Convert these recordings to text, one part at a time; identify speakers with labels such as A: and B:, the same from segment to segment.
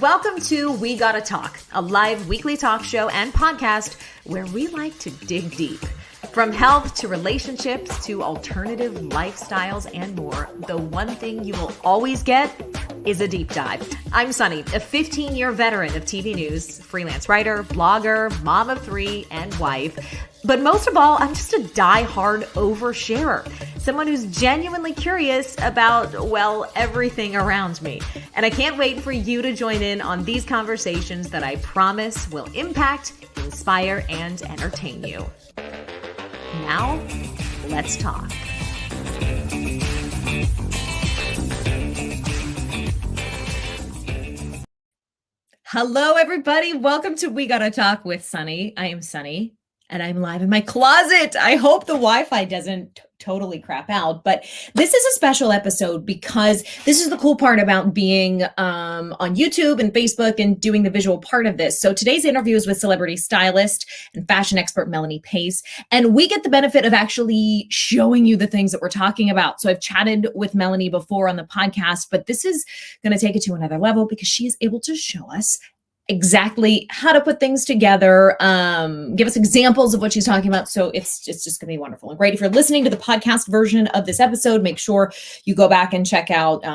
A: Welcome to We Gotta Talk, a live weekly talk show and podcast where we like to dig deep. From health to relationships to alternative lifestyles and more, the one thing you will always get is a deep dive. I'm Sunny, a 15-year veteran of TV news, freelance writer, blogger, mom of 3, and wife. But most of all, I'm just a die-hard oversharer, someone who's genuinely curious about, well, everything around me. And I can't wait for you to join in on these conversations that I promise will impact, inspire, and entertain you. Now, let's talk. Hello, everybody. Welcome to We Gotta Talk with Sunny. I am Sunny, and I'm live in my closet. I hope the Wi-Fi doesn't totally crap out, but this is a special episode because this is the cool part about being on YouTube and Facebook and doing the visual part of this. So today's interview is with celebrity stylist and fashion expert Melanie Pace, and we get the benefit of actually showing you the things that we're talking about. So I've chatted with Melanie before on the podcast, but this is going to take it to another level because she is able to show us exactly how to put things together, give us examples of what she's talking about. So it's just going to be wonderful and great. If you're listening to the podcast version of this episode, make sure you go back and check out,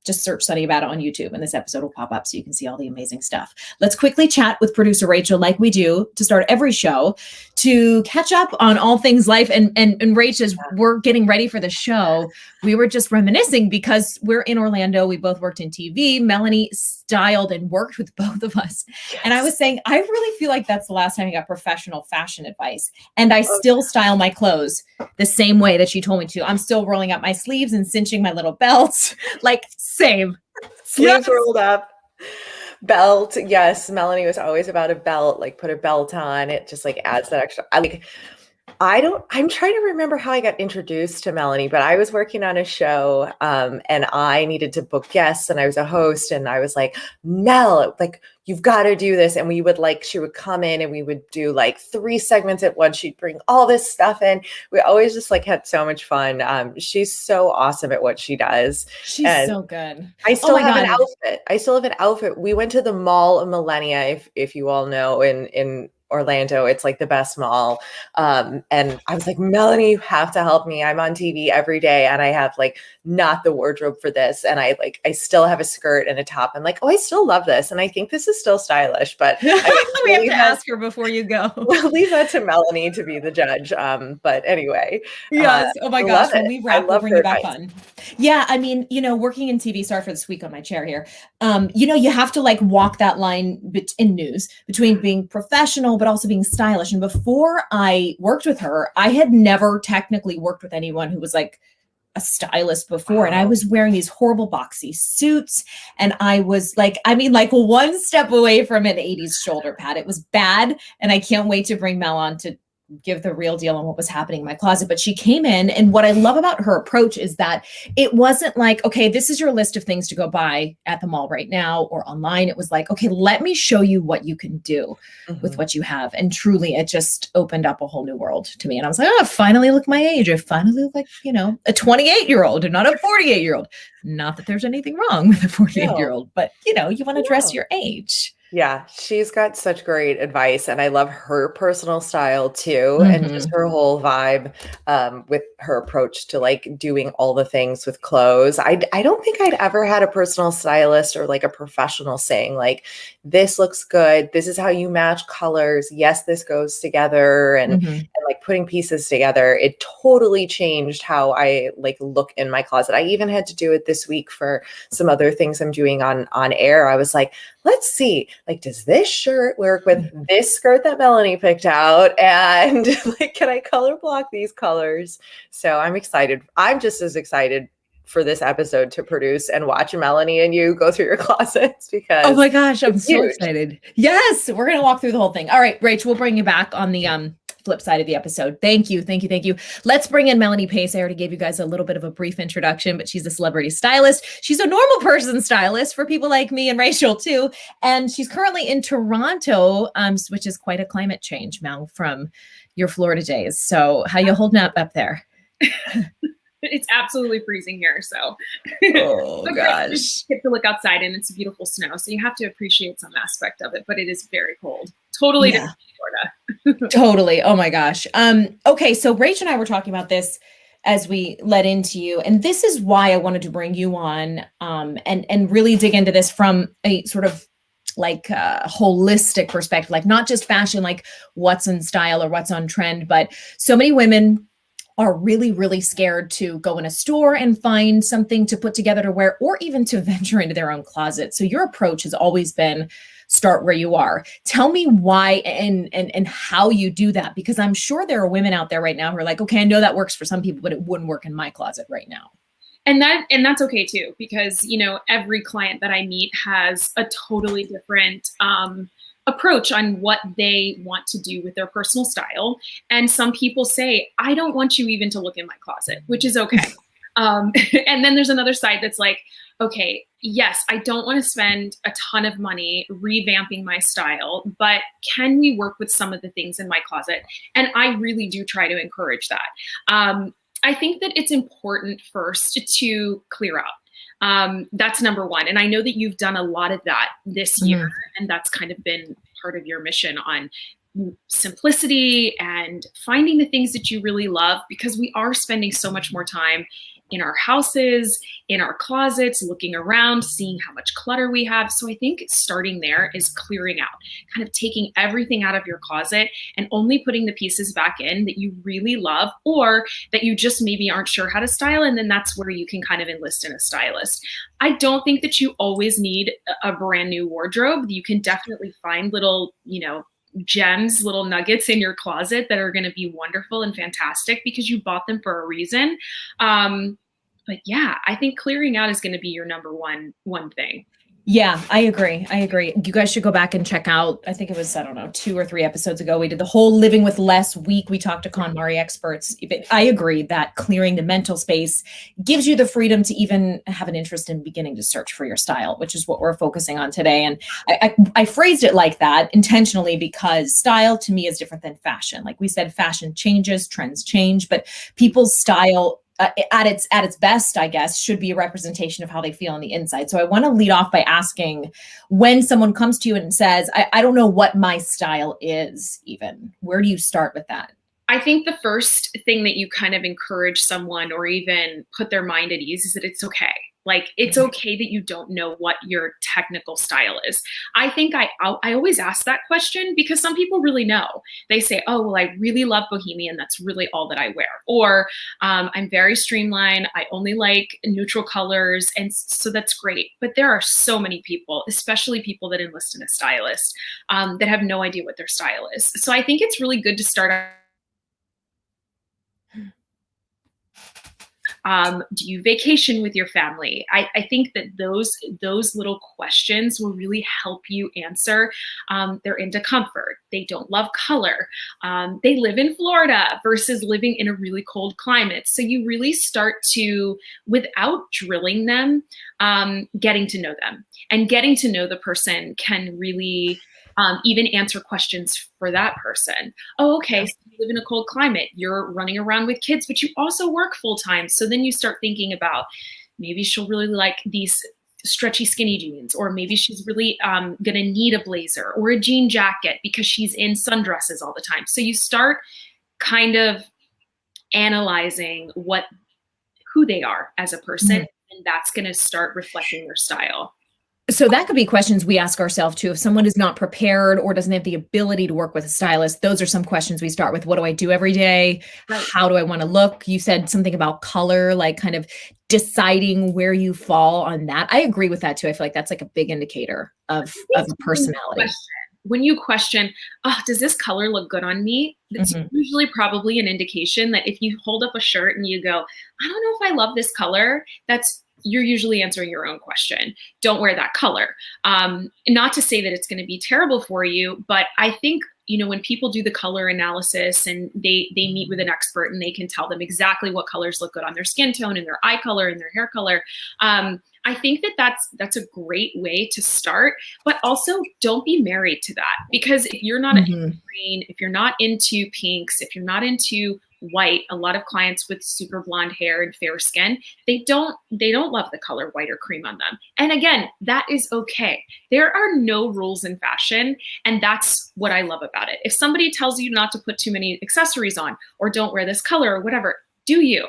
A: just search Sunny About It on YouTube and this episode will pop up so you can see all the amazing stuff. Let's quickly chat with producer Rachel like we do to start every show to catch up on all things life. And Rach, as we're getting ready for the show, we were just reminiscing because we're in Orlando. We both worked in TV. Melanie styled and worked with both of us. Yes. And I was saying, I really feel like that's the last time I got professional fashion advice. And I still style my clothes the same way that she told me to. I'm still rolling up my sleeves and cinching my little belts. Like, same.
B: Sleeves rolled up. Belt. Yes. Melanie was always about a belt, like put a belt on. It just like adds that extra. I'm trying to remember how I got introduced to Melanie, but I was working on a show and I needed to book guests and I was a host and I was like, Mel, like, you've got to do this. And she would come in and we would do like 3 segments at once. She'd bring all this stuff in. We always just like had so much fun. She's so awesome at what she does.
A: She's so good.
B: I still have an outfit. I still have an outfit. We went to the Mall of Millennia, if you all know, in Orlando. It's like the best mall. And I was like, Melanie, you have to help me. I'm on TV every day and I have like not the wardrobe for this. And I still have a skirt and a top. I'm like, oh, I still love this. And I think this is still stylish, but
A: we have to ask her before you go.
B: We'll leave that to Melanie to be the judge. But anyway.
A: Yes. Oh my gosh. When we wrap, we'll bring you back on. Yeah. I mean, working in TV, sorry for the squeak on my chair here. You have to like walk that line in news between being professional, but also being stylish. And before I worked with her, I had never technically worked with anyone who was like a stylist before. Wow. And I was wearing these horrible boxy suits. And I was like, one step away from an 80s shoulder pad. It was bad. And I can't wait to bring Mel on to give the real deal on what was happening in my closet. But she came in, and what I love about her approach is that it wasn't like, okay, this is your list of things to go buy at the mall right now or online. It was like, okay, let me show you what you can do with what you have. And truly, it just opened up a whole new world to me. And I was like, oh, I finally look my age. I finally look like, a 28-year-old and not a 48-year-old. Not that there's anything wrong with a 48-year-old, but you want to dress your age.
B: Yeah, she's got such great advice, and I love her personal style too, and just her whole vibe with her approach to like doing all the things with clothes. I don't think I'd ever had a personal stylist or like a professional saying like, this looks good, this is how you match colors, yes, this goes together, and like putting pieces together. It totally changed how I like look in my closet. I even had to do it this week for some other things I'm doing on air. I was like, let's see, like, does this shirt work with this skirt that Melanie picked out? And like, can I color block these colors? So I'm excited. I'm just as excited for this episode to produce and watch Melanie and you go through your closets because
A: oh my gosh, I'm so excited. Yes, we're going to walk through the whole thing. All right, Rach, we'll bring you back on the flip side of the episode. Thank you. Let's bring in Melanie Pace. I already gave you guys a little bit of a brief introduction, but she's a celebrity stylist. She's a normal person stylist for people like me and Rachel too. And she's currently in Toronto, which is quite a climate change, Mel, from your Florida days. So how you holding up there?
C: It's absolutely freezing here. So,
A: Oh
C: but
A: gosh.
C: get to look outside and it's beautiful snow. So you have to appreciate some aspect of it, but it is very cold. Totally
A: Yeah.
C: different from Florida.
A: Totally. Oh my gosh. Okay, so Rach and I were talking about this as we led into you, and this is why I wanted to bring you on, and really dig into this from a sort of like holistic perspective, like not just fashion, like what's in style or what's on trend, but so many women are really, really scared to go in a store and find something to put together to wear, or even to venture into their own closet. So your approach has always been start where you are. Tell me why and how you do that, because I'm sure there are women out there right now who are like, okay, I know that works for some people, but it wouldn't work in my closet right now.
C: And that's okay too, because every client that I meet has a totally different approach on what they want to do with their personal style. And some people say, I don't want you even to look in my closet, which is okay. And then there's another side that's like, okay, yes, I don't want to spend a ton of money revamping my style, but can we work with some of the things in my closet? And I really do try to encourage that. I think that it's important first to clear out. That's number one. And I know that you've done a lot of that this year, and that's kind of been part of your mission on simplicity and finding the things that you really love, because we are spending so much more time in our houses, in our closets, looking around, seeing how much clutter we have. So I think starting there is clearing out, kind of taking everything out of your closet and only putting the pieces back in that you really love, or that you just maybe aren't sure how to style. And then that's where you can kind of enlist in a stylist. I don't think that you always need a brand new wardrobe. You can definitely find little, gems, little nuggets in your closet that are going to be wonderful and fantastic because you bought them for a reason. But yeah, I think clearing out is going to be your number one thing.
A: Yeah, I agree. You guys should go back and check out, I think it was, I don't know, 2 or 3 episodes ago, we did the whole living with less week. We talked to KonMari experts. I agree that clearing the mental space gives you the freedom to even have an interest in beginning to search for your style, which is what we're focusing on today. And I phrased it like that intentionally because style to me is different than fashion. Like we said, fashion changes, trends change, but people's style at its best, I guess, should be a representation of how they feel on the inside. So I want to lead off by asking, when someone comes to you and says, I don't know what my style is, even, where do you start with that?
C: I think the first thing that you kind of encourage someone or even put their mind at ease is that it's okay. Like, it's okay that you don't know what your technical style is. I think I always ask that question because some people really know. They say, oh, well, I really love bohemian. That's really all that I wear. Or I'm very streamlined. I only like neutral colors. And so that's great. But there are so many people, especially people that enlist in a stylist, that have no idea what their style is. So I think it's really good to start out. Do you vacation with your family? I think that those little questions will really help you answer. They're into comfort. They don't love color. They live in Florida versus living in a really cold climate. So you really start to, without drilling them, getting to know them. And getting to know the person can really even answer questions for that person. Oh, okay, so you live in a cold climate, you're running around with kids, but you also work full time. So then you start thinking about, maybe she'll really like these stretchy skinny jeans, or maybe she's really gonna need a blazer or a jean jacket because she's in sundresses all the time. So you start kind of analyzing who they are as a person, and that's gonna start reflecting their style.
A: So that could be questions we ask ourselves too. If someone is not prepared or doesn't have the ability to work with a stylist, those are some questions we start with. What do I do every day? Right. How do I want to look? You said something about color, like kind of deciding where you fall on that. I agree with that too. I feel like that's like a big indicator of a personality.
C: When you question, oh, does this color look good on me? That's usually probably an indication that if you hold up a shirt and you go, I don't know if I love this color, you're usually answering your own question. Don't wear that color. Not to say that it's going to be terrible for you, but I think, when people do the color analysis and they meet with an expert and they can tell them exactly what colors look good on their skin tone and their eye color and their hair color, I think that's a great way to start. But also, don't be married to that, because if you're not into green, if you're not into pinks, if you're not into white, a lot of clients with super blonde hair and fair skin, they don't love the color white or cream on them. And again, that is okay. There are no rules in fashion, and that's what I love about it. If somebody tells you not to put too many accessories on or don't wear this color or whatever, do you.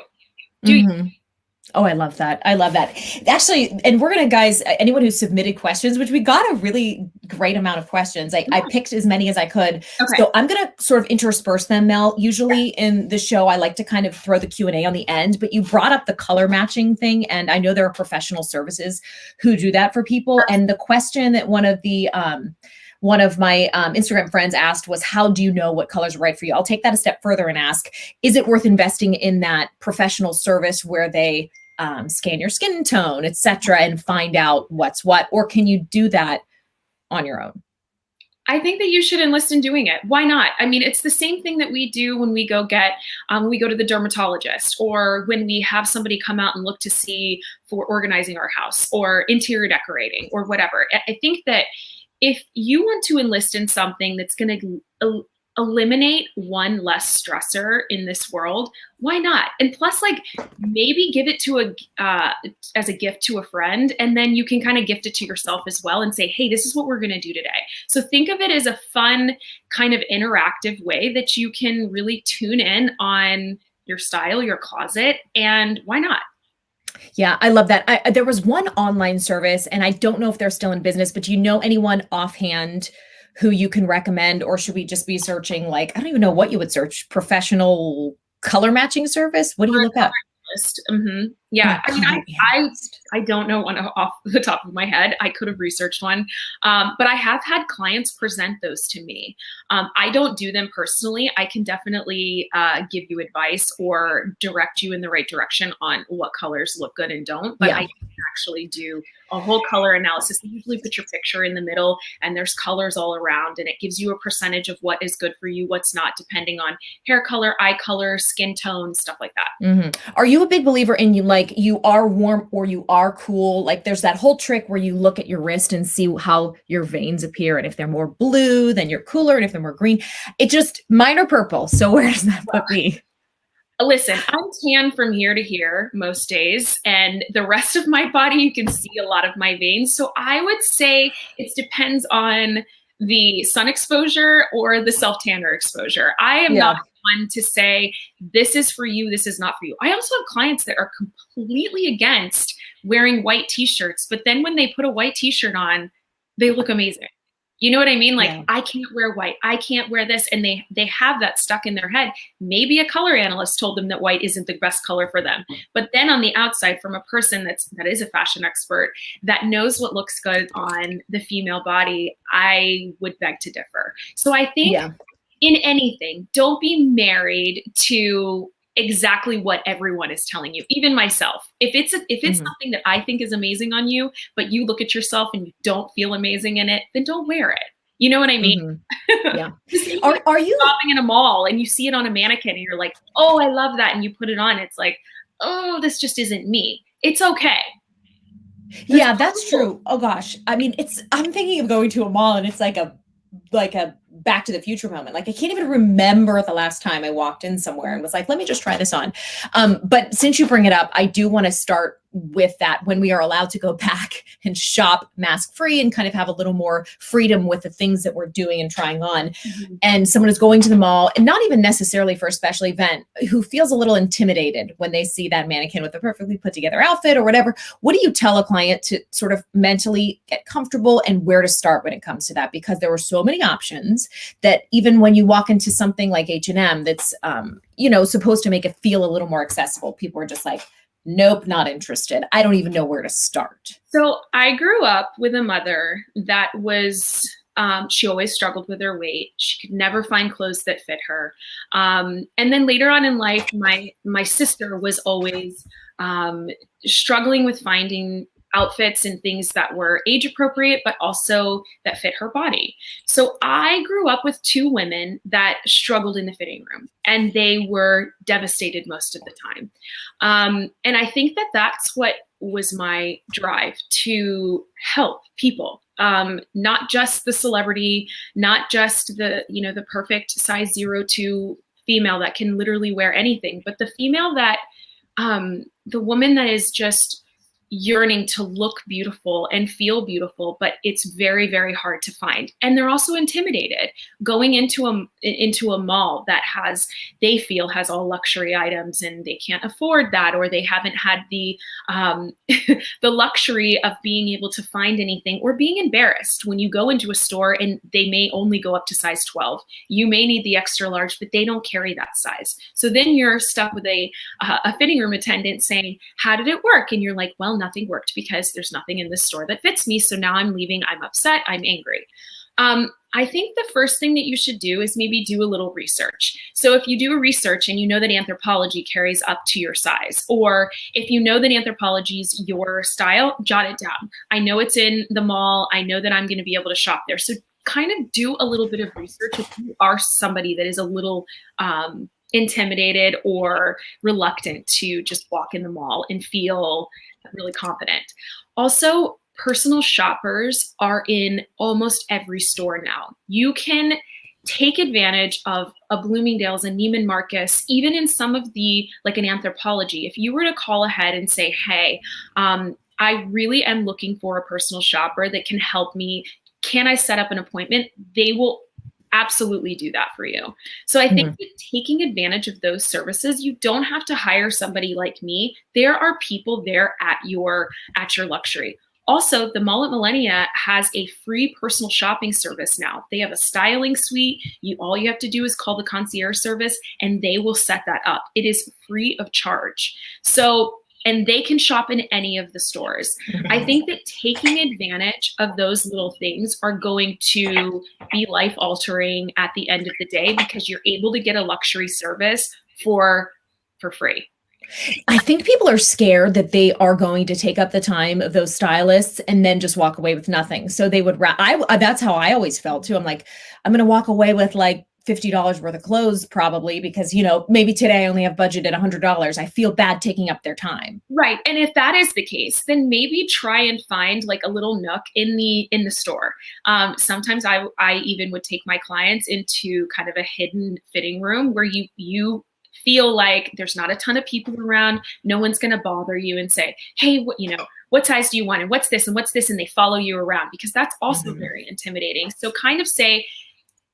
A: Oh, I love that. I love that. Actually, and we're going to, guys, anyone who submitted questions, which we got a really great amount of questions. I picked as many as I could.
C: Okay.
A: So I'm going to sort of intersperse them, Mel. Usually in the show, I like to kind of throw the Q&A on the end, but you brought up the color matching thing. And I know there are professional services who do that for people. And the question that one of my Instagram friends asked was, how do you know what colors are right for you? I'll take that a step further and ask, is it worth investing in that professional service where they scan your skin tone, et cetera, and find out what's what? Or can you do that on your own?
C: I think that you should enlist in doing it. Why not? I mean, it's the same thing that we do when we go to the dermatologist, or when we have somebody come out and look to see for organizing our house or interior decorating or whatever. I think that if you want to enlist in something that's going to eliminate one less stressor in this world, why not? And plus, like, maybe give it to as a gift to a friend, and then you can kind of gift it to yourself as well and say, hey, this is what we're going to do today. So think of it as a fun kind of interactive way that you can really tune in on your style, your closet, and why not?
A: Yeah, I love that. There was one online service, and I don't know if they're still in business, but do you know anyone offhand who you can recommend, or should we just be searching, like, I don't even know what you would search, professional color matching service? What do you look up?
C: Yeah, I mean, I don't know one off the top of my head. I could have researched one, but I have had clients present those to me. I don't do them personally. I can definitely give you advice or direct you in the right direction on what colors look good and don't, but I can actually do a whole color analysis. They usually put your picture in the middle and there's colors all around, and it gives you a percentage of what is good for you, what's not, depending on hair color, eye color, skin tone, stuff like that.
A: Are you a big believer in you are warm or you are cool? Like, there's that whole trick where you look at your wrist and see how your veins appear. And if they're more blue, then you're cooler. And if they're more green, mine are purple. So where does that put me?
C: Listen, I'm tan from here to here most days, and the rest of my body, you can see a lot of my veins. So I would say it depends on the sun exposure or the self-tanner exposure. I am not one to say, this is for you, this is not for you. I also have clients that are completely against wearing white t-shirts, but then when they put a white t-shirt on, they look amazing. You know what I mean? Like, I can't wear white. I can't wear this. And they have that stuck in their head. Maybe a color analyst told them that white isn't the best color for them. But then on the outside, from a person that is a fashion expert, that knows what looks good on the female body, I would beg to differ. So I think in anything, don't be married to exactly what everyone is telling you, even myself. If it's something that I think is amazing on you, but you look at yourself and you don't feel amazing in it, then don't wear it. You know what I mean?
A: Yeah.
C: Are you shopping in a mall and you see it on a mannequin and you're like, oh, I love that, and you put it on, it's like, oh, this just isn't me. It's okay.
A: That's true. Oh gosh. I mean, I'm thinking of going to a mall and it's like a Back to the Future moment. Like, I can't even remember the last time I walked in somewhere and was like, let me just try this on. But since you bring it up, I do want to start with that, when we are allowed to go back and shop mask free and kind of have a little more freedom with the things that we're doing and trying on. And someone is going to the mall, and not even necessarily for a special event, who feels a little intimidated when they see that mannequin with a perfectly put together outfit or whatever. What do you tell a client to sort of mentally get comfortable, and where to start when it comes to that? Because there are so many options that even when you walk into something like H&M that's supposed to make it feel a little more accessible, people are just like, nope, not interested. I don't even know where to start.
C: So I grew up with a mother that was, she always struggled with her weight. She could never find clothes that fit her. And then later on in life, my sister was always struggling with finding outfits and things that were age appropriate, but also that fit her body. So I grew up with two women that struggled in the fitting room, and they were devastated most of the time. And I think that that's what was my drive, to help people, not just the celebrity, not just the perfect size 0 to female that can literally wear anything, but the female that, the woman that is just yearning to look beautiful and feel beautiful, but it's very, very hard to find. And they're also intimidated going into a mall that they feel has all luxury items and they can't afford that, or they haven't had the the luxury of being able to find anything, or being embarrassed when you go into a store and they may only go up to size 12. You may need the extra large, but they don't carry that size. So then you're stuck with a fitting room attendant saying, how did it work? And you're like, well, nothing worked because there's nothing in this store that fits me. So now I'm leaving. I'm upset. I'm angry. I think the first thing that you should do is maybe do a little research. So if you do a research and you know that Anthropologie carries up to your size, or if you know that Anthropologie is your style, jot it down. I know it's in the mall. I know that I'm going to be able to shop there. So kind of do a little bit of research if you are somebody that is a little intimidated or reluctant to just walk in the mall and feel really confident. Also, personal shoppers are in almost every store now. You can take advantage of a Bloomingdale's, a Neiman Marcus, even in some of the, like an Anthropologie. If you were to call ahead and say, hey, I really am looking for a personal shopper that can help me. Can I set up an appointment? They will absolutely do that for you. So I think that taking advantage of those services, you don't have to hire somebody like me. There are people there at your luxury. Also, the Mall at Millennia has a free personal shopping service now. They have a styling suite. All you have to do is call the concierge service and they will set that up. It is free of charge. So, and they can shop in any of the stores. I think that taking advantage of those little things are going to be life altering at the end of the day, because you're able to get a luxury service for free.
A: I think people are scared that they are going to take up the time of those stylists and then just walk away with nothing. So they would, that's how I always felt too. I'm like, I'm going to walk away with like $50 worth of clothes probably, because, maybe today I only have budgeted $100. I feel bad taking up their time.
C: Right. And if that is the case, then maybe try and find like a little nook in the store. Sometimes I even would take my clients into kind of a hidden fitting room where you feel like there's not a ton of people around. No one's going to bother you and say, hey, what size do you want? And what's this? And what's this? And they follow you around, because that's also very intimidating. So kind of say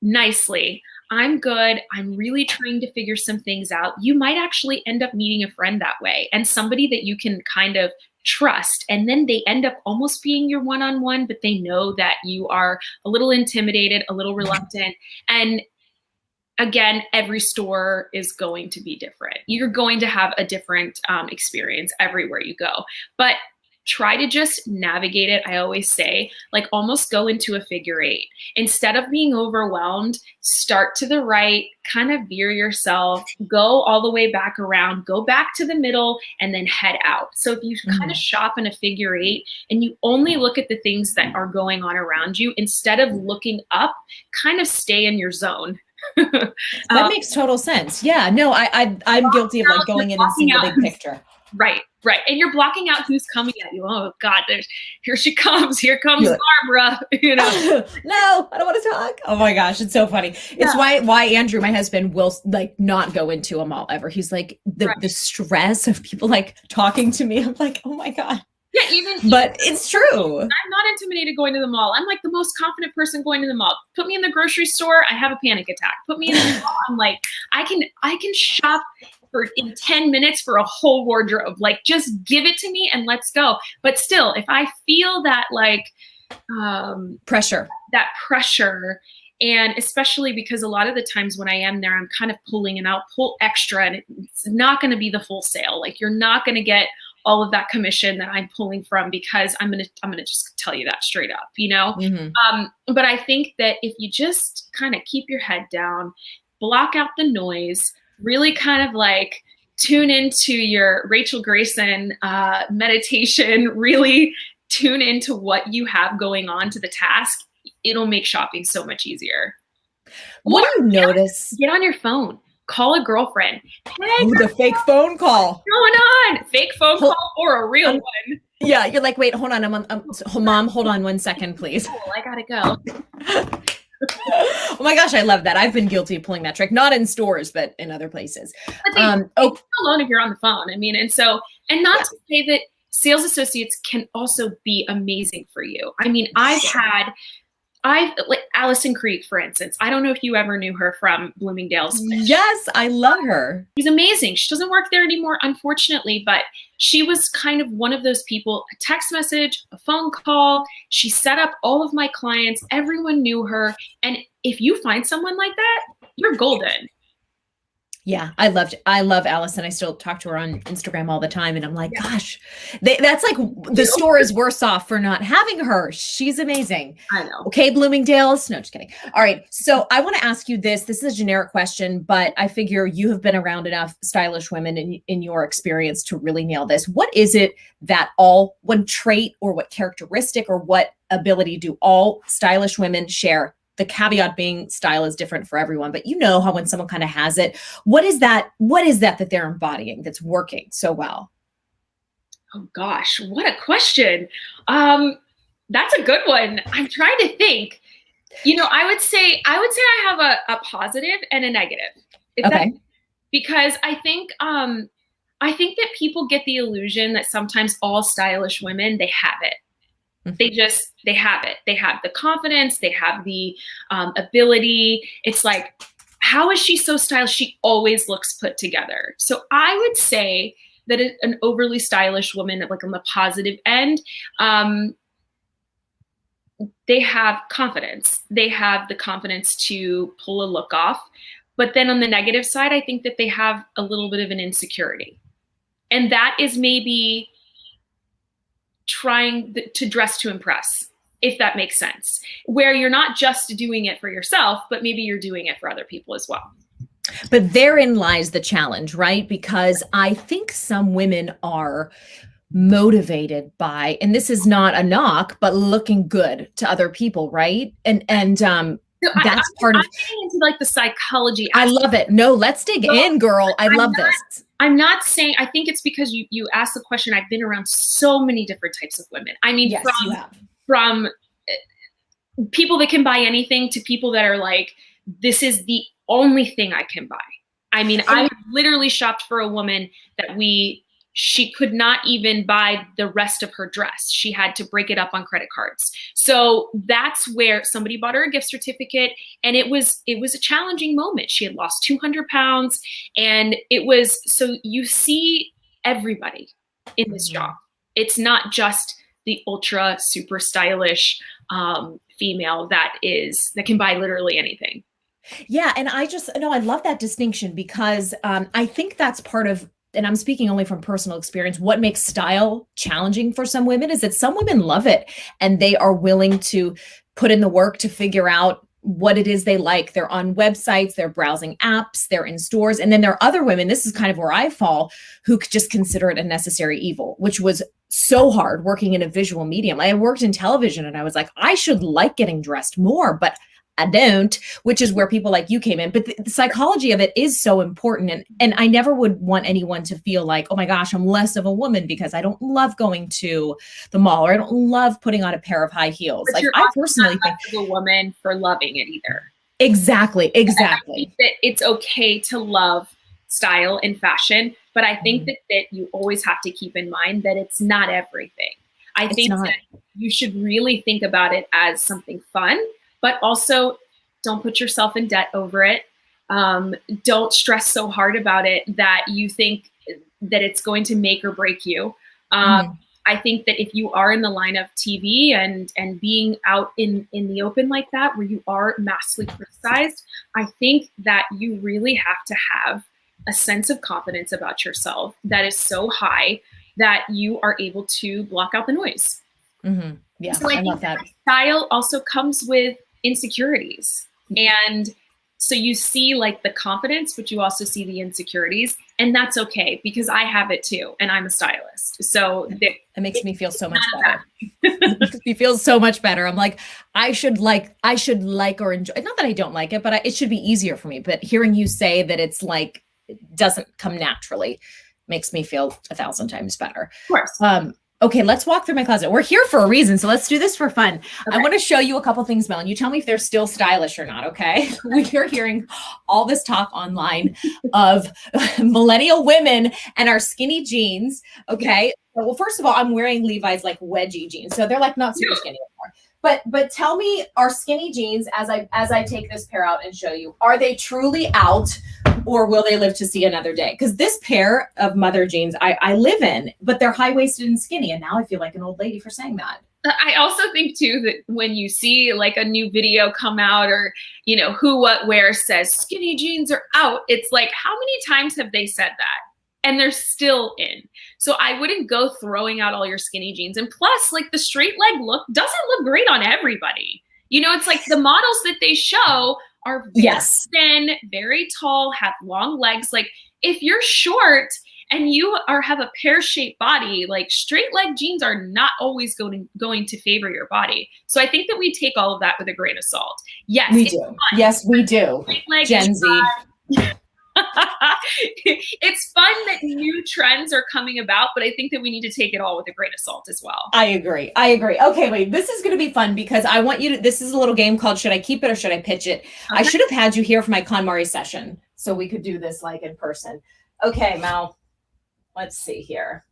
C: nicely, I'm good. I'm really trying to figure some things out. You might actually end up meeting a friend that way, and somebody that you can kind of trust. And then they end up almost being your one-on-one, but they know that you are a little intimidated, a little reluctant. And again, every store is going to be different. You're going to have a different experience everywhere you go, but try to just navigate it. I always say, like, almost go into a figure eight. Instead of being overwhelmed, start to the right, kind of veer yourself, go all the way back around, go back to the middle, and then head out. So if you kind of shop in a figure eight and you only look at the things that are going on around you, instead of looking up, kind of stay in your zone.
A: That makes total sense. Yeah, no, I'm guilty of like going in and seeing the big picture.
C: Right. And you're blocking out who's coming at you. Oh God, here she comes. Here comes Barbara. No,
A: I don't want to talk. Oh my gosh, it's so funny. It's why Andrew, my husband, will like not go into a mall ever. He's like the stress of people like talking to me. I'm like, oh my God.
C: Yeah,
A: but it's true.
C: I'm not intimidated going to the mall. I'm like the most confident person going to the mall. Put me in the grocery store, I have a panic attack. Put me in the mall, I'm like, I can shop in 10 minutes for a whole wardrobe. Like, just give it to me and let's go. But still, if I feel that like
A: pressure,
C: and especially because a lot of the times when I am there, I'm kind of pulling and I'll pull extra, and it's not going to be the full sale. Like, you're not going to get all of that commission that I'm pulling from, because I'm gonna just tell you that straight up, But I think that if you just kind of keep your head down, block out the noise, really kind of like tune into your Rachel Grayson meditation, really tune into what you have going on to the task, it'll make shopping so much easier.
A: What do you notice?
C: Get on your phone. Call a girlfriend. Hey,
A: the fake phone call.
C: What's going on? Fake phone call or a real one?
A: Yeah, you're like, wait, hold on. Mom, hold on 1 second, please.
C: Cool, I gotta go.
A: Oh my gosh, I love that. I've been guilty of pulling that trick, not in stores, but in other places.
C: But they alone if you're on the phone. I mean, and not to say that sales associates can also be amazing for you. I mean, I've like Allison Creek, for instance. I don't know if you ever knew her from Bloomingdale's.
A: Yes, I love her.
C: She's amazing. She doesn't work there anymore, unfortunately, but she was kind of one of those people, a text message, a phone call. She set up all of my clients. Everyone knew her. And if you find someone like that, you're golden.
A: Yeah, I love Allison. I still talk to her on Instagram all the time. And I'm like, gosh, that's like the store is worse off for not having her. She's amazing.
C: I know.
A: Okay, Bloomingdale's. No, just kidding. All right. So I want to ask you this. This is a generic question, but I figure you have been around enough stylish women in your experience to really nail this. What is it that what trait or what characteristic or what ability do all stylish women share? The caveat being style is different for everyone, but you know how when someone kind of has it, what is that they're embodying that's working so well?
C: Oh gosh, what a question. That's a good one. I'm trying to think. I would say I have a positive and a negative.
A: Okay.
C: Because I think that people get the illusion that sometimes all stylish women, they have it. They have it. They have the confidence. They have the ability. It's like, how is she so stylish? She always looks put together. So I would say that an overly stylish woman, like on the positive end, they have confidence. They have the confidence to pull a look off. But then on the negative side, I think that they have a little bit of an insecurity. And that is maybe trying to dress to impress, if that makes sense, where you're not just doing it for yourself, but maybe you're doing it for other people as well.
A: But therein lies the challenge, right? Because I think some women are motivated by, and this is not a knock, but looking good to other people, right? And that's part of
C: getting into like the psychology
A: aspect. I love it. No, let's dig in, girl. I love this.
C: I'm not saying, I think it's because you asked the question. I've been around so many different types of women. I mean,
A: yes,
C: from people that can buy anything to people that are like, this is the only thing I can buy. I mean, I literally shopped for a woman that she could not even buy the rest of her dress. She had to break it up on credit cards. So that's where somebody bought her a gift certificate, and it was a challenging moment. She had lost 200 pounds, and so you see everybody in this job. It's not just the ultra super stylish female that can buy literally anything.
A: Yeah. And I love that distinction because I think that's part of, and I'm speaking only from personal experience, what makes style challenging for some women is that some women love it and they are willing to put in the work to figure out what it is they like. They're on websites, they're browsing apps, they're in stores. And then there are other women, this is kind of where I fall, who could just consider it a necessary evil, which was so hard working in a visual medium. I worked in television and I was like, I should like getting dressed more, but I don't, which is where people like you came in. But the psychology of it is so important. And I never would want anyone to feel like, oh my gosh, I'm less of a woman because I don't love going to the mall or I don't love putting on a pair of high heels.
C: But
A: like I personally
C: think a woman for loving it either.
A: Exactly.
C: I think that it's okay to love style and fashion, but I think that you always have to keep in mind that it's not everything. I think that you should really think about it as something fun. But also, don't put yourself in debt over it. Don't stress so hard about it that you think that it's going to make or break you. I think that if you are in the line of TV and being out in the open like that, where you are massively criticized, I think that you really have to have a sense of confidence about yourself that is so high that you are able to block out the noise.
A: Mm-hmm. Yeah,
C: so I
A: love that.
C: Style also comes with insecurities. And so you see like the confidence, but you also see the insecurities, and that's okay because I have it too. And I'm a stylist. So
A: it makes me feel so much better. It makes me feel so much better. I'm like, I should like or enjoy, not that I don't like it, but it should be easier for me. But hearing you say that it's like, it doesn't come naturally makes me feel 1,000 times better.
C: Of course.
A: Okay, let's walk through my closet. We're here for a reason, so let's do this for fun.
C: Okay.
A: I want to show you a couple things, Mel, and you tell me if they're still stylish or not, okay? We're hearing all this talk online of millennial women and our skinny jeans, okay? Well, first of all, I'm wearing Levi's like wedgie jeans, so they're like not super skinny anymore. But tell me, are skinny jeans, as I take this pair out and show you, are they truly out, or will they live to see another day? Because this pair of mother jeans I live in, but they're high-waisted and skinny, and now I feel like an old lady for saying that.
C: I also think too that when you see like a new video come out, or you know, Who What Wear says skinny jeans are out, it's like, how many times have they said that? And they're still in. So I wouldn't go throwing out all your skinny jeans. And plus, like, the straight leg look doesn't look great on everybody. You know, it's like the models that they show are very thin, very tall, have long legs. Like, if you're short and you have a pear-shaped body, like, straight leg jeans are not always going to favor your body. So I think that we take all of that with a grain of salt. Yes,
A: we do. Fun. Yes, we do. Gen Z.
C: It's fun that new trends are coming about, but I think that we need to take it all with a grain of salt as well.
A: I agree. Okay, wait, this is going to be fun because I want you to, this is a little game called Should I Keep It or Should I Pitch It? Okay. I should have had you here for my KonMari session so we could do this like in person. Okay, Mal, let's see here.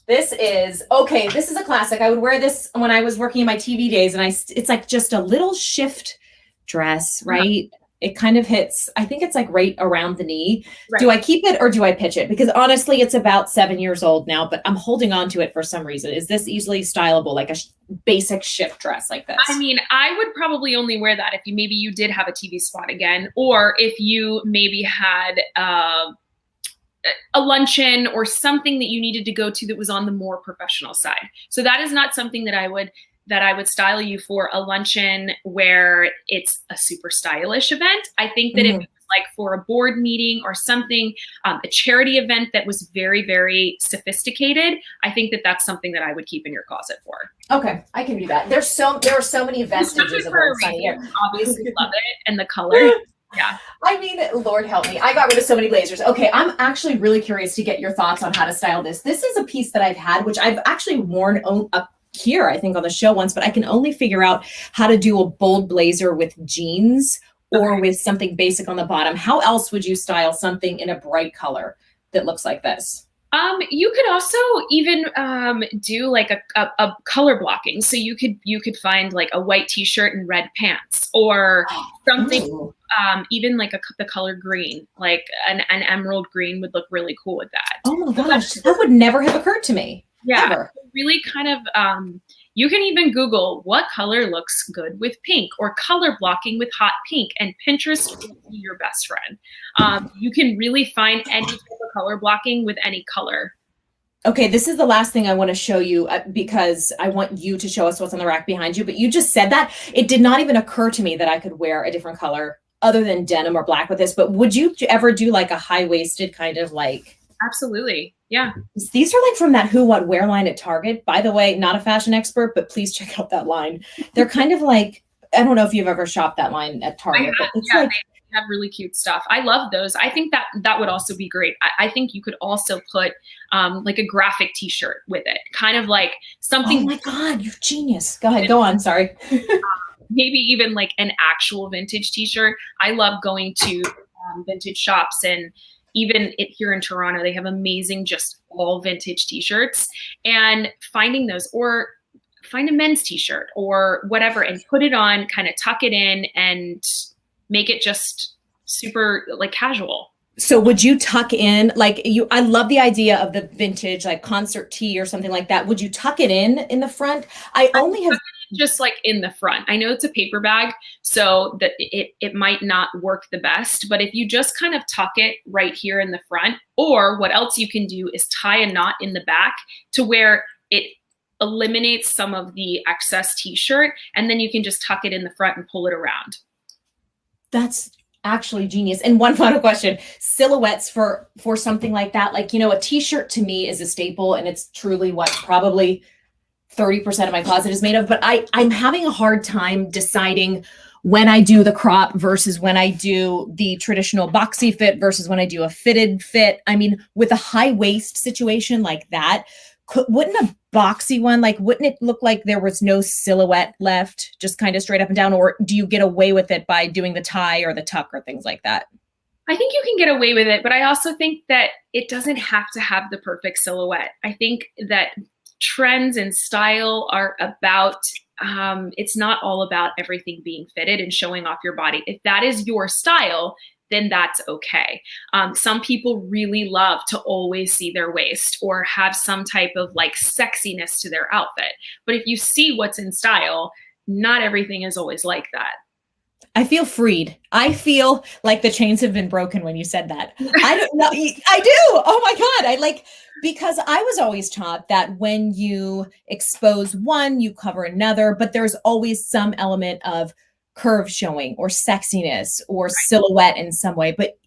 A: This is a classic. I would wear this when I was working in my TV days, and it's like just a little shift dress, right? It kind of hits, I think it's like right around the knee. Right. Do I keep it or do I pitch it? Because honestly, it's about 7 years old now, but I'm holding on to it for some reason. Is this easily stylable, like a basic shift dress like this?
C: I mean, I would probably only wear that if you did have a TV spot again, or if you maybe had a luncheon or something that you needed to go to that was on the more professional side. So that is not something that I would style you for a luncheon where it's a super stylish event. I think that if it was like for a board meeting or something, a charity event that was very, very sophisticated, I think that that's something that I would keep in your closet for.
A: Okay, I can do that. There are so many vestiges of Old Sunny here.
C: Obviously love it, and the color. Yeah.
A: I mean, Lord help me. I got rid of so many blazers. Okay, I'm actually really curious to get your thoughts on how to style this. This is a piece that I've had, which I've actually worn up here, I think, on the show once, but I can only figure out how to do a bold blazer with jeans or with something basic on the bottom. How else would you style something in a bright color that looks like this?
C: You could also even do like a color blocking. So you could find like a white t-shirt and red pants, or something even like the color green, like an emerald green would look really cool with that.
A: Oh my gosh, that would never have occurred to me.
C: Yeah,
A: ever.
C: Really kind of, you can even Google what color looks good with pink, or color blocking with hot pink, and Pinterest will be your best friend. You can really find any type of color blocking with any color.
A: Okay, this is the last thing I want to show you because I want you to show us what's on the rack behind you, but you just said that. It did not even occur to me that I could wear a different color other than denim or black with this, but would you ever do like a high-waisted kind of like...
C: Absolutely. Yeah.
A: These are like from that Who What Wear line at Target. By the way, not a fashion expert, but please check out that line. They're kind of like, I don't know if you've ever shopped that line at Target, but it's like,
C: they have really cute stuff. I love those. I think that would also be great. I think you could also put like a graphic t-shirt with it. Kind of like something.
A: Oh my God, you're genius. Go ahead. Go on. Sorry.
C: Maybe even like an actual vintage t-shirt. I love going to vintage shops, and even here in Toronto, they have amazing, just all vintage t-shirts, and finding those, or find a men's t-shirt or whatever and put it on, kind of tuck it in and make it just super like casual.
A: So would you tuck in, like I love the idea of the vintage, like concert tee or something like that. Would you tuck it in the front? I only have
C: just like in the front. I know it's a paper bag, so that it might not work the best, but if you just kind of tuck it right here in the front, or what else you can do is tie a knot in the back to where it eliminates some of the excess t-shirt, and then you can just tuck it in the front and pull it around.
A: That's actually genius. And one final question, silhouettes for something like that. Like, you know, a t-shirt to me is a staple, and it's truly what probably 30% of my closet is made of, but I'm having a hard time deciding when I do the crop versus when I do the traditional boxy fit versus when I do a fitted fit. I mean, with a high waist situation like that, wouldn't a boxy one, like, wouldn't it look like there was no silhouette left, just kind of straight up and down? Or do you get away with it by doing the tie or the tuck or things like that?
C: I think you can get away with it, but I also think that it doesn't have to have the perfect silhouette. I think that trends and style are about, it's not all about everything being fitted and showing off your body. If that is your style, then that's okay. Some people really love to always see their waist or have some type of like sexiness to their outfit. But if you see what's in style, not everything is always like that.
A: I feel freed. I feel like the chains have been broken when you said that. I don't know. I do. Oh my God. Because I was always taught that when you expose one, you cover another, but there's always some element of curve showing or sexiness or silhouette in some way. But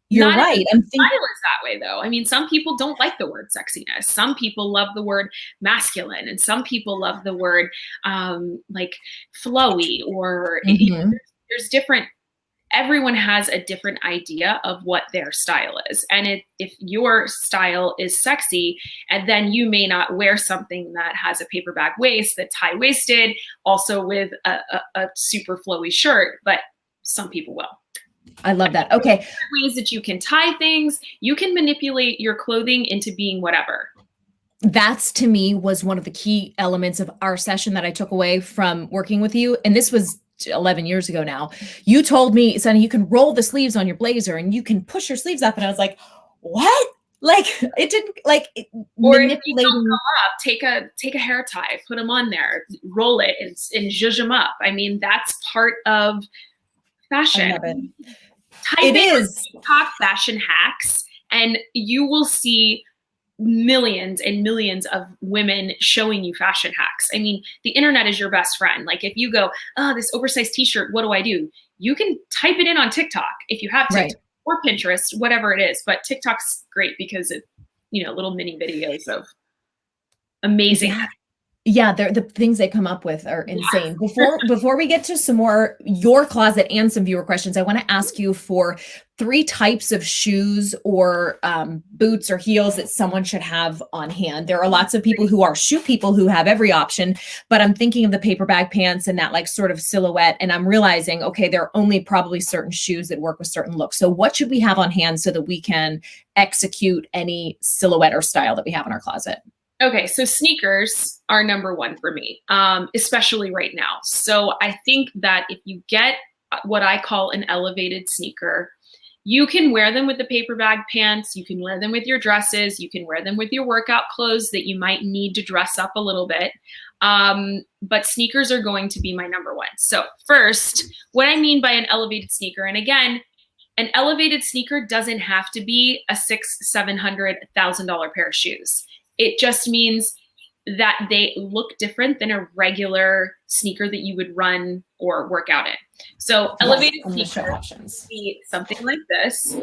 A: you're right.
C: I'm thinking style is that way though. I mean, some people don't like the word sexiness. Some people love the word masculine, and some people love the word like flowy or there's different, everyone has a different idea of what their style is. And if your style is sexy, and then you may not wear something that has a paper bag waist that's high-waisted, also with a super flowy shirt, but some people will.
A: I love that. Okay.
C: Ways that you can tie things, you can manipulate your clothing into being whatever.
A: That's, to me, was one of the key elements of our session that I took away from working with you. And this was 11 years ago now. You told me, Sunny, you can roll the sleeves on your blazer and you can push your sleeves up. And I was like, what? Like, it didn't like
C: or if you don't go up, take a hair tie, put them on there, roll it and zhuzh them up. I mean, that's part of fashion.
A: I love it.
C: Type in TikTok fashion hacks and you will see millions and millions of women showing you fashion hacks. I mean, the internet is your best friend. Like if you go, oh, this oversized t-shirt, what do I do? You can type it in on TikTok if you have TikTok or Pinterest, whatever it is. But TikTok's great because it, little mini videos of amazing.
A: Yeah, the things they come up with are insane. Before we get to some more your closet and some viewer questions, I want to ask you for 3 types of shoes or boots or heels that someone should have on hand. There are lots of people who are shoe people who have every option, but I'm thinking of the paper bag pants and that like sort of silhouette, and I'm realizing, okay, there are only probably certain shoes that work with certain looks. So what should we have on hand so that we can execute any silhouette or style that we have in our closet?
C: Okay, so sneakers are number 1 for me, especially right now. So I think that if you get what I call an elevated sneaker, you can wear them with the paper bag pants, you can wear them with your dresses, you can wear them with your workout clothes that you might need to dress up a little bit. But sneakers are going to be my number 1. So first, what I mean by an elevated sneaker, and again, an elevated sneaker doesn't have to be a $600,000-$700,000 pair of shoes. It just means that they look different than a regular sneaker that you would run or work out in. So elevated sneaker options be something like this.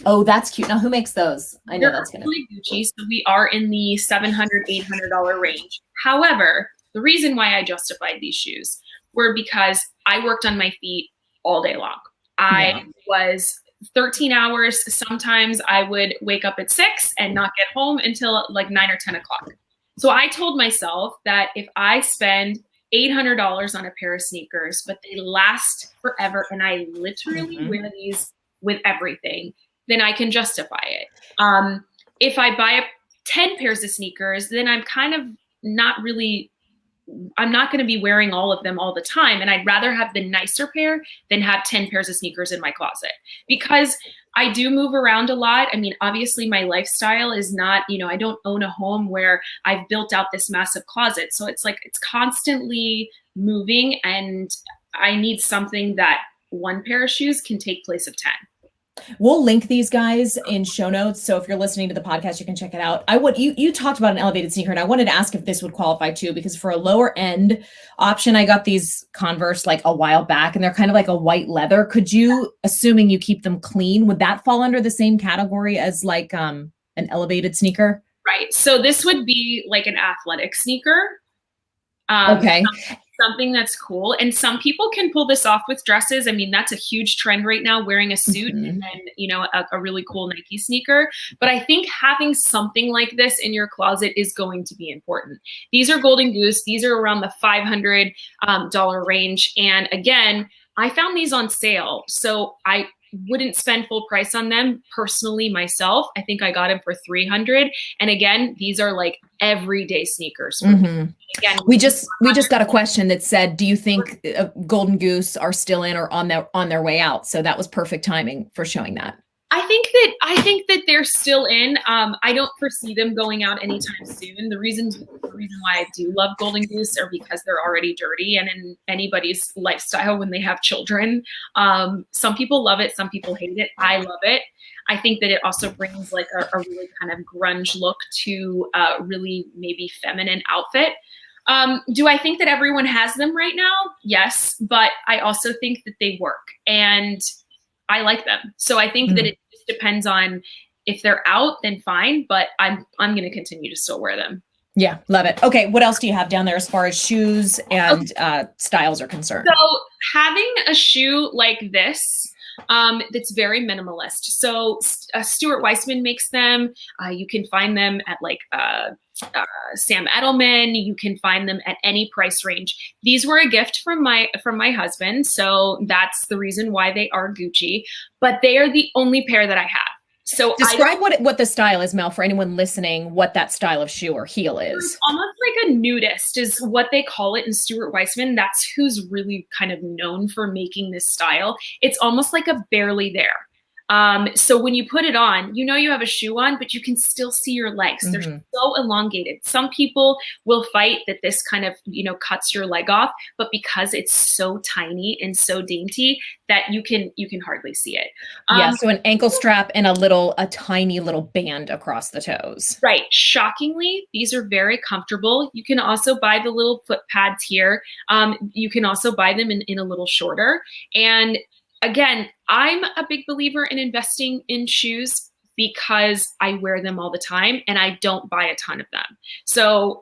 A: Oh, that's cute. Now, who makes those? I know that's going to
C: be Gucci. So we are in the $700, $800 range. However, the reason why I justified these shoes were because I worked on my feet all day long. I was 13 hours. Sometimes I would wake up at 6 and not get home until like 9 or 10 o'clock. So I told myself that if I spend $800 on a pair of sneakers, but they last forever, and I literally wear these with everything, then I can justify it. If I buy 10 pairs of sneakers, then I'm kind of I'm not going to be wearing all of them all the time. And I'd rather have the nicer pair than have 10 pairs of sneakers in my closet, because I do move around a lot. I mean, obviously my lifestyle is not, I don't own a home where I've built out this massive closet. So it's like, it's constantly moving, and I need something that 1 pair of shoes can take place of 10.
A: We'll link these guys in show notes. So if you're listening to the podcast, you can check it out. You talked about an elevated sneaker, and I wanted to ask if this would qualify too, because for a lower end option, I got these Converse like a while back, and they're kind of like a white leather. Could you, assuming you keep them clean, would that fall under the same category as like an elevated sneaker?
C: Right. So this would be like an athletic sneaker.
A: Okay.
C: something that's cool. And some people can pull this off with dresses. I mean, that's a huge trend right now, wearing a suit and then, you know, a really cool Nike sneaker. But I think having something like this in your closet is going to be important. These are Golden Goose. These are around the $500 range. And again, I found these on sale. So I wouldn't spend full price on them personally myself. I think I got them for $300. And again, these are like everyday sneakers. For me. Again,
A: we just got a question that said, do you think Golden Goose are still in or on their way out? So that was perfect timing for showing that.
C: I think that they're still in. I don't foresee them going out anytime soon. The reason why I do love Golden Goose are because they're already dirty, and in anybody's lifestyle when they have children, some people love it, some people hate it. I love it. I think that it also brings like a really kind of grunge look to a really maybe feminine outfit. Do I think that everyone has them right now? Yes, but I also think that they work and I like them. So I think that it just depends on if they're out, then fine, but I'm going to continue to still wear them.
A: Yeah, love it. Okay, what else do you have down there as far as shoes and styles are concerned?
C: So having a shoe like this, that's very minimalist. So Stuart Weitzman makes them. You can find them at like Sam Edelman. You can find them at any price range. These were a gift from my husband, so that's the reason why they are Gucci. But they are the only pair that I have. So
A: describe what the style is, Mel, for anyone listening, what that style of shoe or heel is.
C: It's almost like a nudist is what they call it in Stuart Weitzman. That's who's really kind of known for making this style. It's almost like a barely there. So when you put it on, you know you have a shoe on, but you can still see your legs. They're so elongated. Some people will fight that this kind of, you know, cuts your leg off, but because it's so tiny and so dainty that you can hardly see it.
A: Yeah, so an ankle strap and a tiny little band across the toes.
C: Right. Shockingly, these are very comfortable. You can also buy the little foot pads here. You can also buy them in a little shorter. And again, I'm a big believer in investing in shoes because I wear them all the time and I don't buy a ton of them. So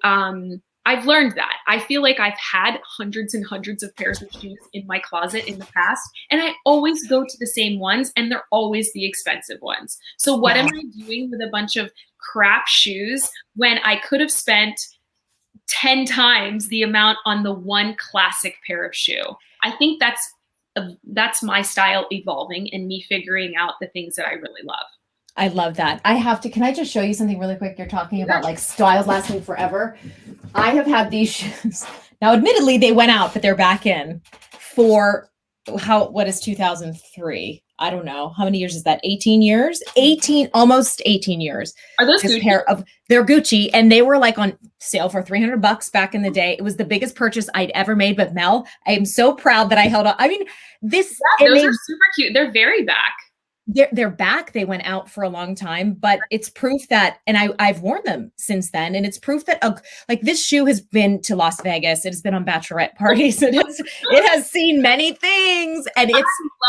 C: I've learned that. I feel like I've had hundreds and hundreds of pairs of shoes in my closet in the past, and I always go to the same ones, and they're always the expensive ones. So what am I doing with a bunch of crap shoes when I could have spent 10 times the amount on the one classic pair of shoe? I think that's my style evolving and me figuring out the things that I really love.
A: I love that. Can I just show you something really quick? You're talking about like styles lasting forever. I have had these shoes. Now, admittedly, they went out, but they're back in for what is 2003? I don't know. How many years is that? 18 years? Almost 18 years.
C: Are those Gucci?
A: They're Gucci, and they were like on sale for $300 back in the day. It was the biggest purchase I'd ever made. But Mel, I am so proud that I held on. I mean, those
C: are super cute. They're very back.
A: They're back. They went out for a long time, but it's proof that, and I've worn them since then. And it's proof that like this shoe has been to Las Vegas. It has been on bachelorette parties. It has seen many things, and
C: I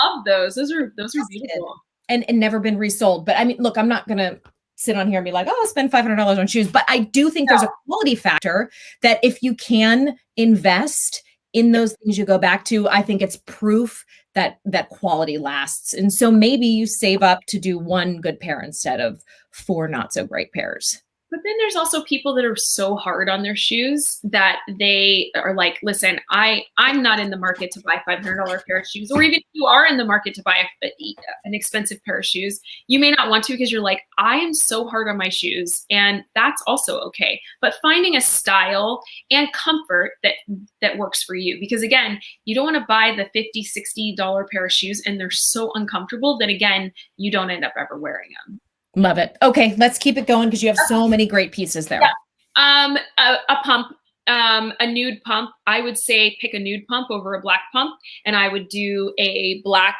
C: love those. Those are beautiful
A: and never been resold. But I mean, look, I'm not going to sit on here and be like, oh, I'll spend $500 on shoes. But I do think there's a quality factor that if you can invest in those things you go back to, I think it's proof that quality lasts. And so maybe you save up to do one good pair instead of 4 not so great pairs.
C: But then there's also people that are so hard on their shoes that they are like, listen, I'm not in the market to buy $500 pair of shoes, or even if you are in the market to buy an expensive pair of shoes, you may not want to because you're like, I am so hard on my shoes, and that's also okay. But finding a style and comfort that works for you, because again, you don't want to buy the $50, $60 pair of shoes and they're so uncomfortable that again, you don't end up ever wearing them.
A: Love it. Okay, let's keep it going because you have so many great pieces there.
C: Yeah. A pump, a nude pump. I would say pick a nude pump over a black pump, and I would do a black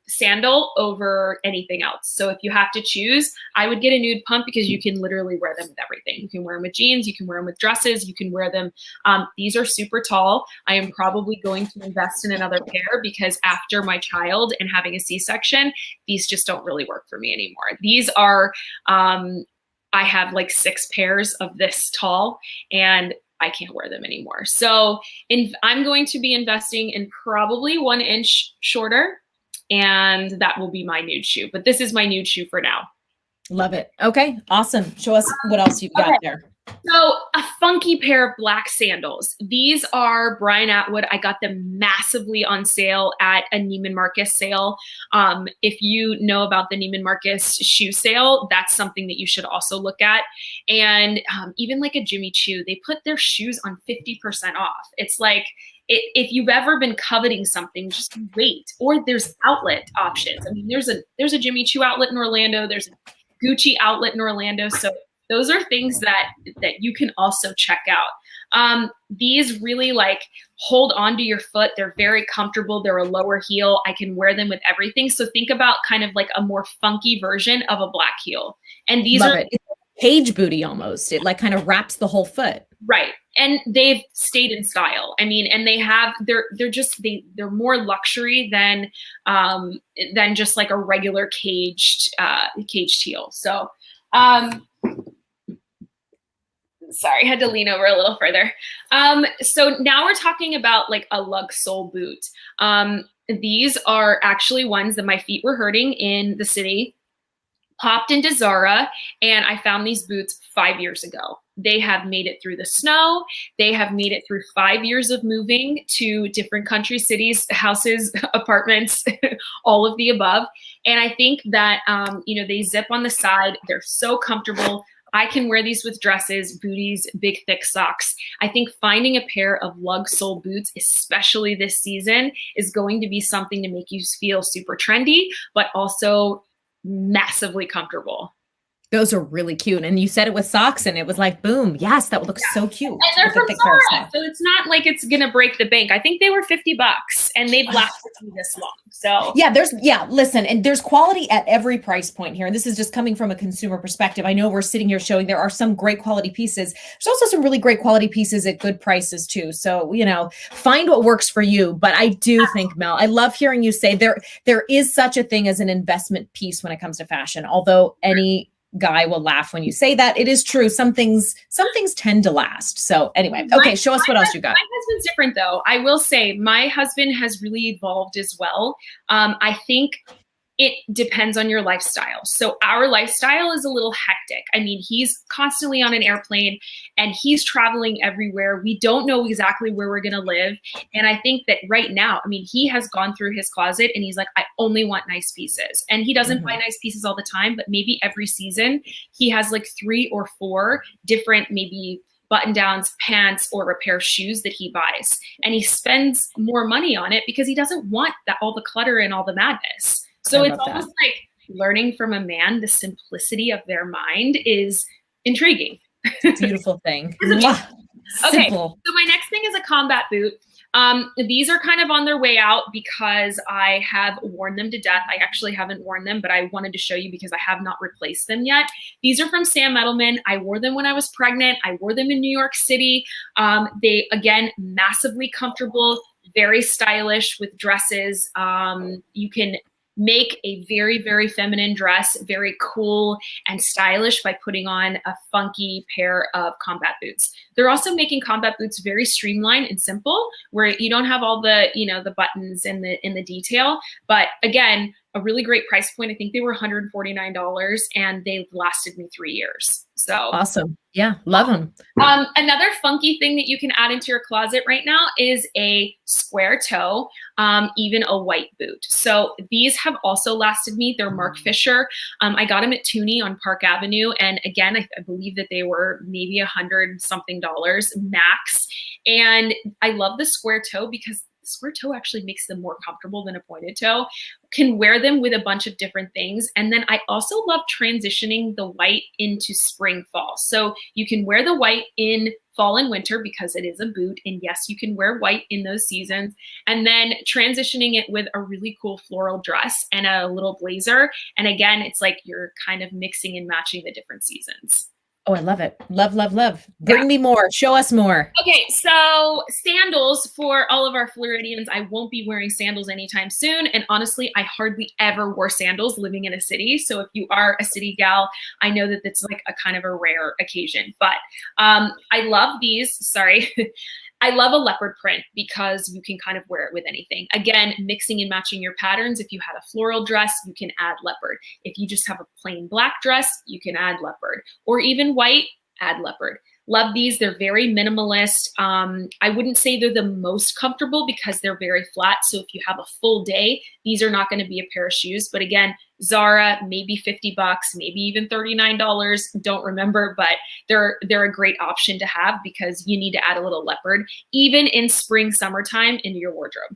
C: sandal over anything else. So if you have to choose, I would get a nude pump because you can literally wear them with everything. You can wear them with jeans, you can wear them with dresses, you can wear them. These are super tall. I am probably going to invest in another pair because after my child and having a C-section, these just don't really work for me anymore. These are, I have like 6 pairs of this tall, and I can't wear them anymore. So I'm going to be investing in probably 1 inch shorter, and that will be my nude shoe. But this is my nude shoe for now.
A: Love it. Okay, awesome. Show us what else you've got there.
C: So a funky pair of black sandals. These are Brian Atwood. I got them massively on sale at a Neiman Marcus sale. If you know about the Neiman Marcus shoe sale, that's something that you should also look at. And even like a Jimmy Choo, they put their shoes on 50% off. It's like, if you've ever been coveting something, just wait. Or there's outlet options. I mean, there's a Jimmy Choo outlet in Orlando. There's a Gucci outlet in Orlando. So those are things that you can also check out. These really like hold onto your foot. They're very comfortable. They're a lower heel. I can wear them with everything. So think about kind of like a more funky version of a black heel. And these
A: Love
C: are
A: it. It's a cage booty almost. It like kind of wraps the whole foot.
C: right. And they've stayed in style. I mean, and they're more luxury than just like a regular caged heel. So sorry, I had to lean over a little further. So now we're talking about like a lug sole boot. These are actually ones that my feet were hurting in the city. Popped into Zara, and I found these boots 5 years ago. They have made it through the snow. They have made it through 5 years of moving to different country, cities, houses, apartments, all of the above. And I think that, they zip on the side. They're so comfortable. I can wear these with dresses, booties, big, thick socks. I think finding a pair of lug sole boots, especially this season, is going to be something to make you feel super trendy, but also massively comfortable.
A: Those are really cute. And you said it with socks and it was like, boom. Yes, that would look so cute.
C: And they're from Zara, so it's not like it's going to break the bank. I think they were $50 and they've lasted me this long. So
A: listen, and there's quality at every price point here. And this is just coming from a consumer perspective. I know we're sitting here showing there are some great quality pieces. There's also some really great quality pieces at good prices too. So, find what works for you. But I do think, Mel, I love hearing you say there is such a thing as an investment piece when it comes to fashion. Although any guy will laugh when you say that. It is true. Some things tend to last. So anyway, okay, show us what else you got.
C: My husband's different though. I will say my husband has really evolved as well. I think it depends on your lifestyle. So our lifestyle is a little hectic. I mean, he's constantly on an airplane and he's traveling everywhere. We don't know exactly where we're going to live. And I think that right now, I mean, he has gone through his closet and he's like, I only want nice pieces. And he doesn't buy nice pieces all the time, but maybe every season he has like 3 or 4 different, maybe button downs, pants, or a pair of shoes that he buys. And he spends more money on it because he doesn't want all the clutter and all the madness. So it's almost like learning from a man, the simplicity of their mind is intriguing.
A: It's a beautiful thing.
C: Okay, so my next thing is a combat boot. These are kind of on their way out because I have worn them to death. I actually haven't worn them, but I wanted to show you because I have not replaced them yet. These are from Sam Edelman. I wore them when I was pregnant. I wore them in New York City. They, again, massively comfortable, very stylish with dresses. You can make a very, very feminine dress, very cool and stylish by putting on a funky pair of combat boots. They're also making combat boots very streamlined and simple, where you don't have all the, the buttons in the detail. But again, a really great price point. I think they were $149 and they've lasted me 3 years. So
A: awesome. Yeah. Love them.
C: Another funky thing that you can add into your closet right now is a square toe, even a white boot. So these have also lasted me. They're Mark Fisher. I got them at Toonie on Park Avenue. And again, I believe that they were maybe $100 something max. And I love the square toe because square toe actually makes them more comfortable than a pointed toe. Can wear them with a bunch of different things. And then I also love transitioning the white into spring, fall. So you can wear the white in fall and winter because it is a boot. And yes, you can wear white in those seasons. And then transitioning it with a really cool floral dress and a little blazer. And again, it's like you're kind of mixing and matching the different seasons.
A: Oh, I love it. Love, love, love. Bring me more. Show us more.
C: Okay, so sandals for all of our Floridians. I won't be wearing sandals anytime soon. And honestly, I hardly ever wore sandals living in a city. So if you are a city gal, I know that it's like a kind of a rare occasion. But I love these. Sorry. I love a leopard print because you can kind of wear it with anything. Again, mixing and matching your patterns. If you had a floral dress, you can add leopard. If you just have a plain black dress, you can add leopard. Or even white, add leopard. Love these. They're very minimalist. I wouldn't say they're the most comfortable because they're very flat. So if you have a full day, these are not going to be a pair of shoes. But again, Zara, maybe $50, maybe even $39. Don't remember, but they're a great option to have because you need to add a little leopard, even in spring, summertime, into your wardrobe.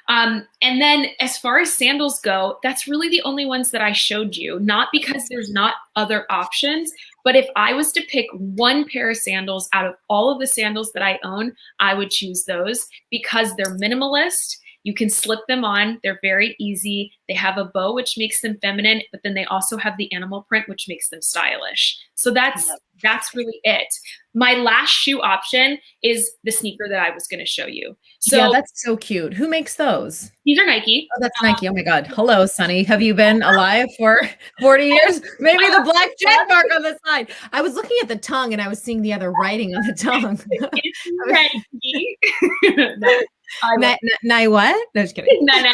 C: And then as far as sandals go, that's really the only ones that I showed you, not because there's not other options, but if I was to pick one pair of sandals out of all of the sandals that I own, I would choose those because they're minimalist. You can slip them on. They're very easy. They have a bow, which makes them feminine, but then they also have the animal print, which makes them stylish. So that's really it. My last shoe option is the sneaker that I was going to show you. So
A: yeah, that's so cute. Who makes those?
C: These are Nike.
A: Oh, that's Nike. Oh my God. Hello, Sunny. Have you been alive for 40 years? Maybe the black check mark on the side. I was looking at the tongue and I was seeing the other writing on the tongue. Nike. What? No, just kidding.
C: No.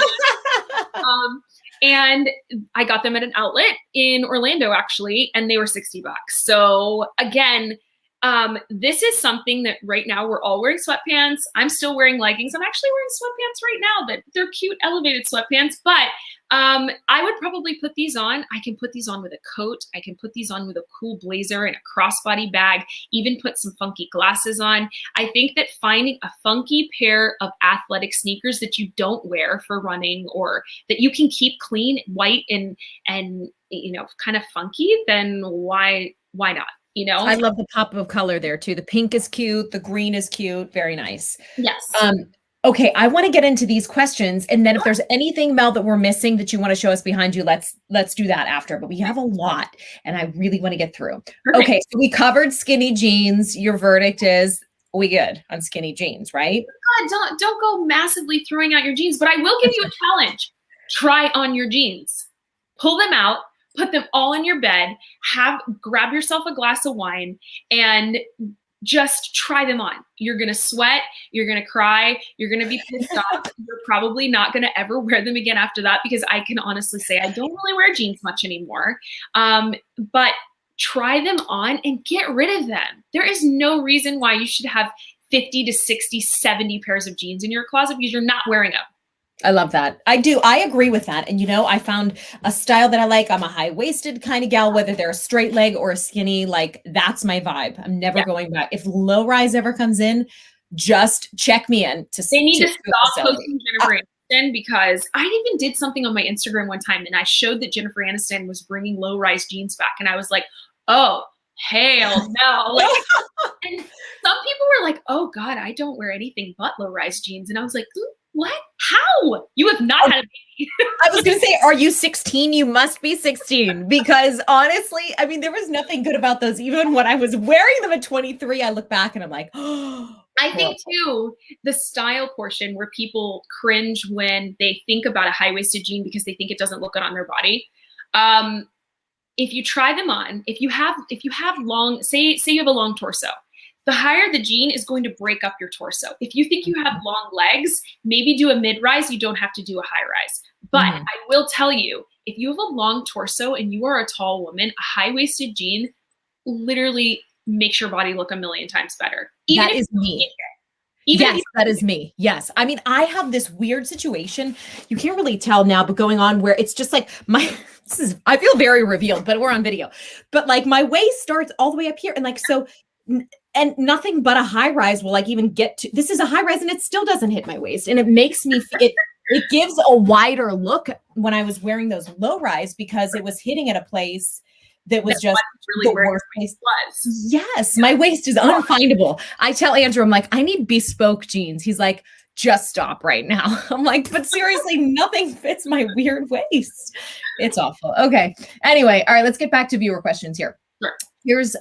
C: And I got them at an outlet in Orlando, actually, and they were $60. So again, this is something that right now we're all wearing sweatpants. I'm still wearing leggings. I'm actually wearing sweatpants right now, but they're cute, elevated sweatpants. But I would probably put these on. I can put these on with a coat. I can put these on with a cool blazer and a crossbody bag, even put some funky glasses on. I think that finding a funky pair of athletic sneakers that you don't wear for running or that you can keep clean, white, and you know, kind of funky, then why not? You know,
A: I love the pop of color there too. The pink is cute. The green is cute. Very nice.
C: Yes.
A: Okay. I want to get into these questions. And then if there's anything, Mel, that we're missing that you want to show us behind you, let's do that after, but we have a lot and I really want to get through. Perfect. Okay. So we covered skinny jeans. Your verdict is we good on skinny jeans, right?
C: God, don't go massively throwing out your jeans, but I will give you a challenge. Try on your jeans, pull them out, put them all in your bed, grab yourself a glass of wine and just try them on. You're going to sweat. You're going to cry. You're going to be pissed off. You're probably not going to ever wear them again after that because I can honestly say I don't really wear jeans much anymore. But try them on and get rid of them. There is no reason why you should have 50 to 60, 70 pairs of jeans in your closet because you're not wearing them.
A: I love that. I do. I agree with that. And, you know, I found a style that I like. I'm a high-waisted kind of gal, whether they're a straight leg or a skinny, like that's my vibe. I'm never going back. If low rise ever comes in, just check me in.
C: They need to stop posting Jennifer Aniston because I even did something on my Instagram one time and I showed that Jennifer Aniston was bringing low rise jeans back. And I was like, oh, hell no. Like, and some people were like, oh God, I don't wear anything but low rise jeans. And I was like, what? How? You have not had a baby.
A: I was going to say, are you 16? You must be 16 because honestly, I mean, there was nothing good about those. Even when I was wearing them at 23, I look back and I'm like, oh.
C: I think too, the style portion where people cringe when they think about a high-waisted jean because they think it doesn't look good on their body. If you try them on, if you have long, say you have a long torso, the higher the jean is going to break up your torso. If you think you have long legs, maybe do a mid-rise. You don't have to do a high-rise. But I will tell you, if you have a long torso and you are a tall woman, a high-waisted jean literally makes your body look a million times better.
A: Even that is me. Yes, that is me. Yes. I mean, I have this weird situation. You can't really tell now, but going on where it's just like I feel very revealed, but we're on video. But like my waist starts all the way up here. And like, so, and nothing but a high rise will like even get to, this is a high rise and it still doesn't hit my waist. And it makes me, it gives a wider look when I was wearing those low rise because it was hitting at a place that was just really the worst place. Yes, my waist is unfindable. I tell Andrew, I'm like, I need bespoke jeans. He's like, just stop right now. I'm like, but seriously, nothing fits my weird waist. It's awful. Okay. Anyway, all right, let's get back to viewer questions here.
C: Sure.
A: Here's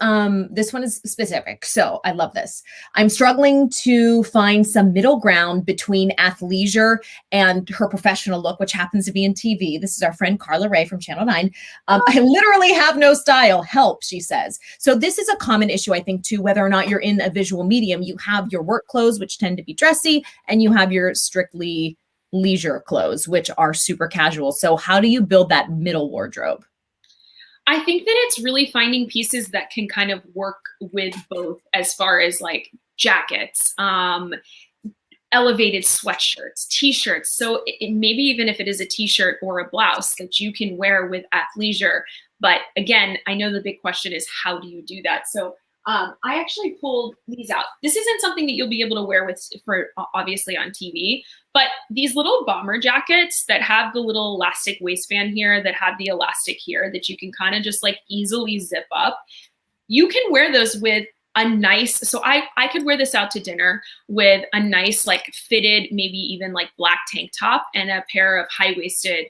A: this one is specific. So I love this. I'm struggling to find some middle ground between athleisure and her professional look, which happens to be in TV. This is our friend Carla Ray from Channel 9. I literally have no style. Help, she says. So this is a common issue, I think, too, whether or not you're in a visual medium. You have your work clothes, which tend to be dressy, and you have your strictly leisure clothes, which are super casual. So how do you build that middle wardrobe?
C: I think that it's really finding pieces that can kind of work with both, as far as like jackets, elevated sweatshirts, t-shirts. So maybe even if it is a t-shirt or a blouse that you can wear with athleisure. But again, I know the big question is, how do you do that? So I actually pulled these out. This isn't something that you'll be able to wear for obviously on TV, but these little bomber jackets that have the little elastic waistband here, that have the elastic here, that you can kind of just like easily zip up. You can wear those with a nice, so I could wear this out to dinner with a nice like fitted, maybe even like black tank top and a pair of high-waisted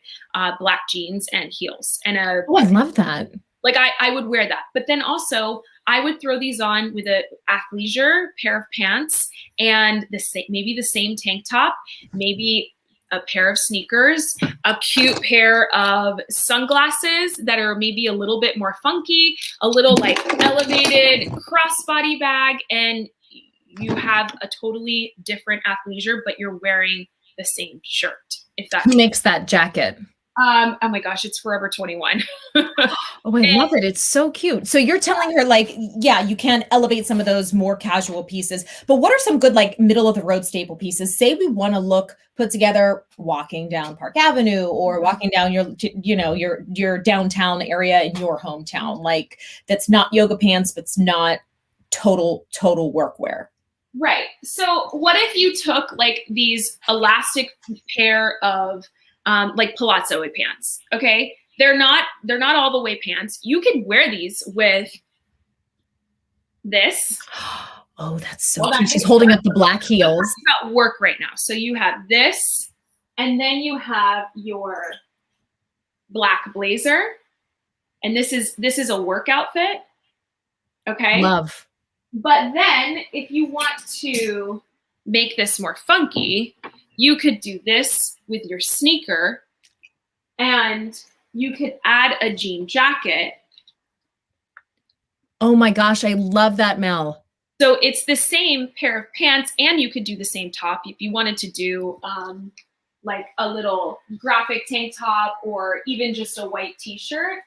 C: black jeans and heels. And
A: Oh, I love that.
C: Like I would wear that. But then also I would throw these on with a athleisure pair of pants and maybe the same tank top, maybe a pair of sneakers, a cute pair of sunglasses that are maybe a little bit more funky, a little like elevated crossbody bag, and you have a totally different athleisure, but you're wearing the same shirt. If that
A: makes that jacket.
C: Oh my gosh, it's Forever 21.
A: Oh, I love it. It's so cute. So you're telling her like, yeah, you can elevate some of those more casual pieces, but what are some good like middle of the road staple pieces? Say we want to look put together walking down Park Avenue or walking down your downtown area in your hometown, like that's not yoga pants, but it's not total workwear.
C: Right. So what if you took like these elastic pair of like palazzo pants? Okay. They're not all the way pants. You could wear these with this.
A: Oh, that's so cute. She's holding up the black heels.
C: It's about work right now. So you have this, and then you have your black blazer, and this is a work outfit. Okay.
A: Love.
C: But then if you want to make this more funky, you could do this with your sneaker, and you could add a jean jacket.
A: Oh my gosh, I love that, Mel.
C: So it's the same pair of pants, and you could do the same top if you wanted to do like a little graphic tank top or even just a white t-shirt.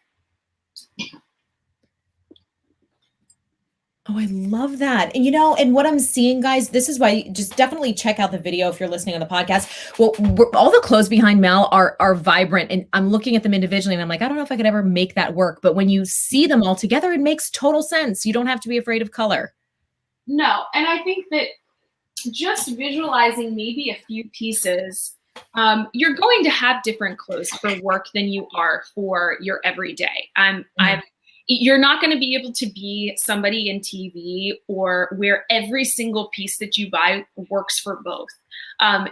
A: Oh, I love that. And and what I'm seeing, guys, this is why just definitely check out the video if you're listening on the podcast. Well, all the clothes behind Mel are vibrant, and I'm looking at them individually and I'm like, I don't know if I could ever make that work. But when you see them all together, it makes total sense. You don't have to be afraid of color.
C: No. And I think that just visualizing maybe a few pieces, you're going to have different clothes for work than you are for your everyday. You're not going to be able to be somebody in TV or where every single piece that you buy works for both.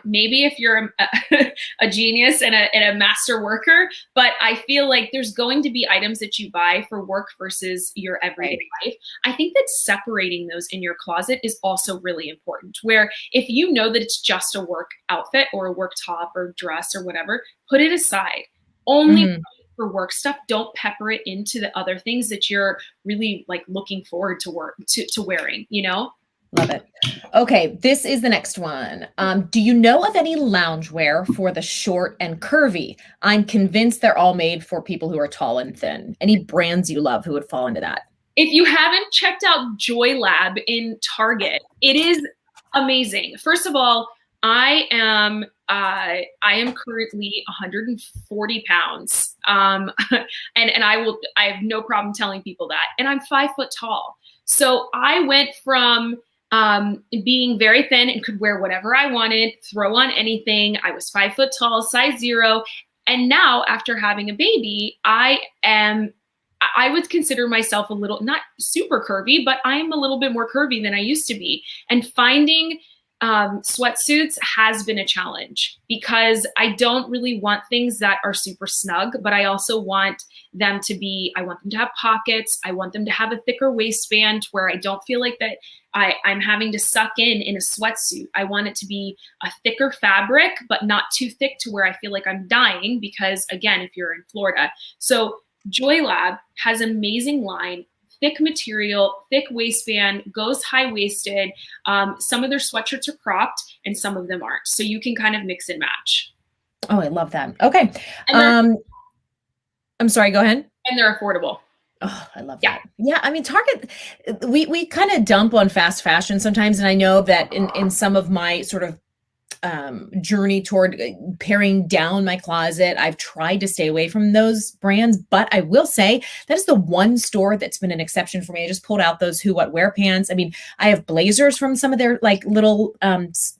C: Maybe if you're a genius and a master worker, but I feel like there's going to be items that you buy for work versus your everyday life. I think that separating those in your closet is also really important, where if you know that it's just a work outfit or a work top or dress or whatever, put it aside. Only for work stuff. Don't pepper it into the other things that you're really like looking forward to wearing,
A: Love it. Okay, this is the next one. Do you know of any loungewear for the short and curvy? I'm convinced they're all made for people who are tall and thin. Any brands you love who would fall into that?
C: If you haven't checked out Joy Lab in Target, it is amazing. First of all, I am currently 140 pounds. And I have no problem telling people that. And I'm 5 foot tall. So I went from being very thin and could wear whatever I wanted, throw on anything. I was 5 foot tall, size 0. And now after having a baby, I would consider myself a little, not super curvy, but I'm a little bit more curvy than I used to be. And finding sweatsuits has been a challenge because I don't really want things that are super snug, but I also want them to be, I want them to have pockets. I want them to have a thicker waistband where I don't feel like that I'm having to suck in a sweatsuit. I want it to be a thicker fabric, but not too thick to where I feel like I'm dying because, again, if you're in Florida. So JoyLab has an amazing line, thick material, thick waistband, goes high-waisted. Some of their sweatshirts are cropped and some of them aren't. So you can kind of mix and match.
A: Oh, I love that. Okay. I'm sorry, go ahead.
C: And they're affordable.
A: Oh, I love that. Yeah. I mean, Target, we kind of dump on fast fashion sometimes. And I know that in some of my sort of journey toward paring down my closet, I've tried to stay away from those brands, but I will say that is the one store that's been an exception for me. I just pulled out those Who What Wear pants. I mean, I have blazers from some of their like little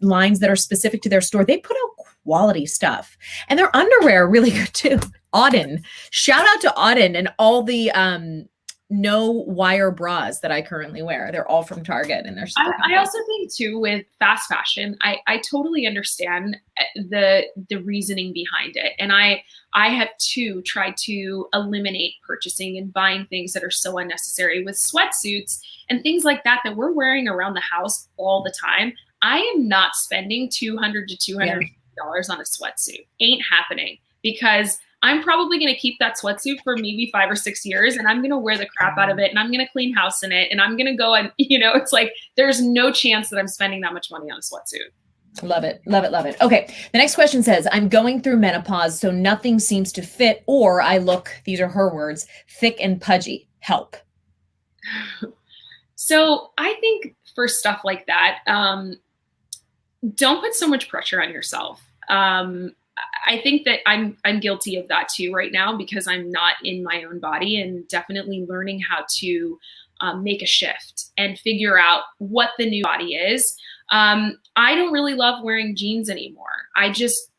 A: lines that are specific to their store. They put out quality stuff, and their underwear are really good too. Auden, shout out to Auden and all the no wire bras that I currently wear. They're all from Target, and they're
C: I also think too with fast fashion, I totally understand the reasoning behind it. And I have too tried to eliminate purchasing and buying things that are so unnecessary with sweatsuits and things like that we're wearing around the house all the time. I am not spending $200 to $200 on a sweatsuit. Ain't happening, because I'm probably going to keep that sweatsuit for maybe 5 or 6 years, and I'm going to wear the crap out of it, and I'm going to clean house in it, and I'm going to go and, it's like, there's no chance that I'm spending that much money on a sweatsuit.
A: Love it. Love it. Love it. Okay. The next question says, I'm going through menopause, so nothing seems to fit, or I look, these are her words, thick and pudgy. Help.
C: So I think for stuff like that, don't put so much pressure on yourself. I think that I'm guilty of that too right now, because I'm not in my own body, and definitely learning how to make a shift and figure out what the new body is. I don't really love wearing jeans anymore. I just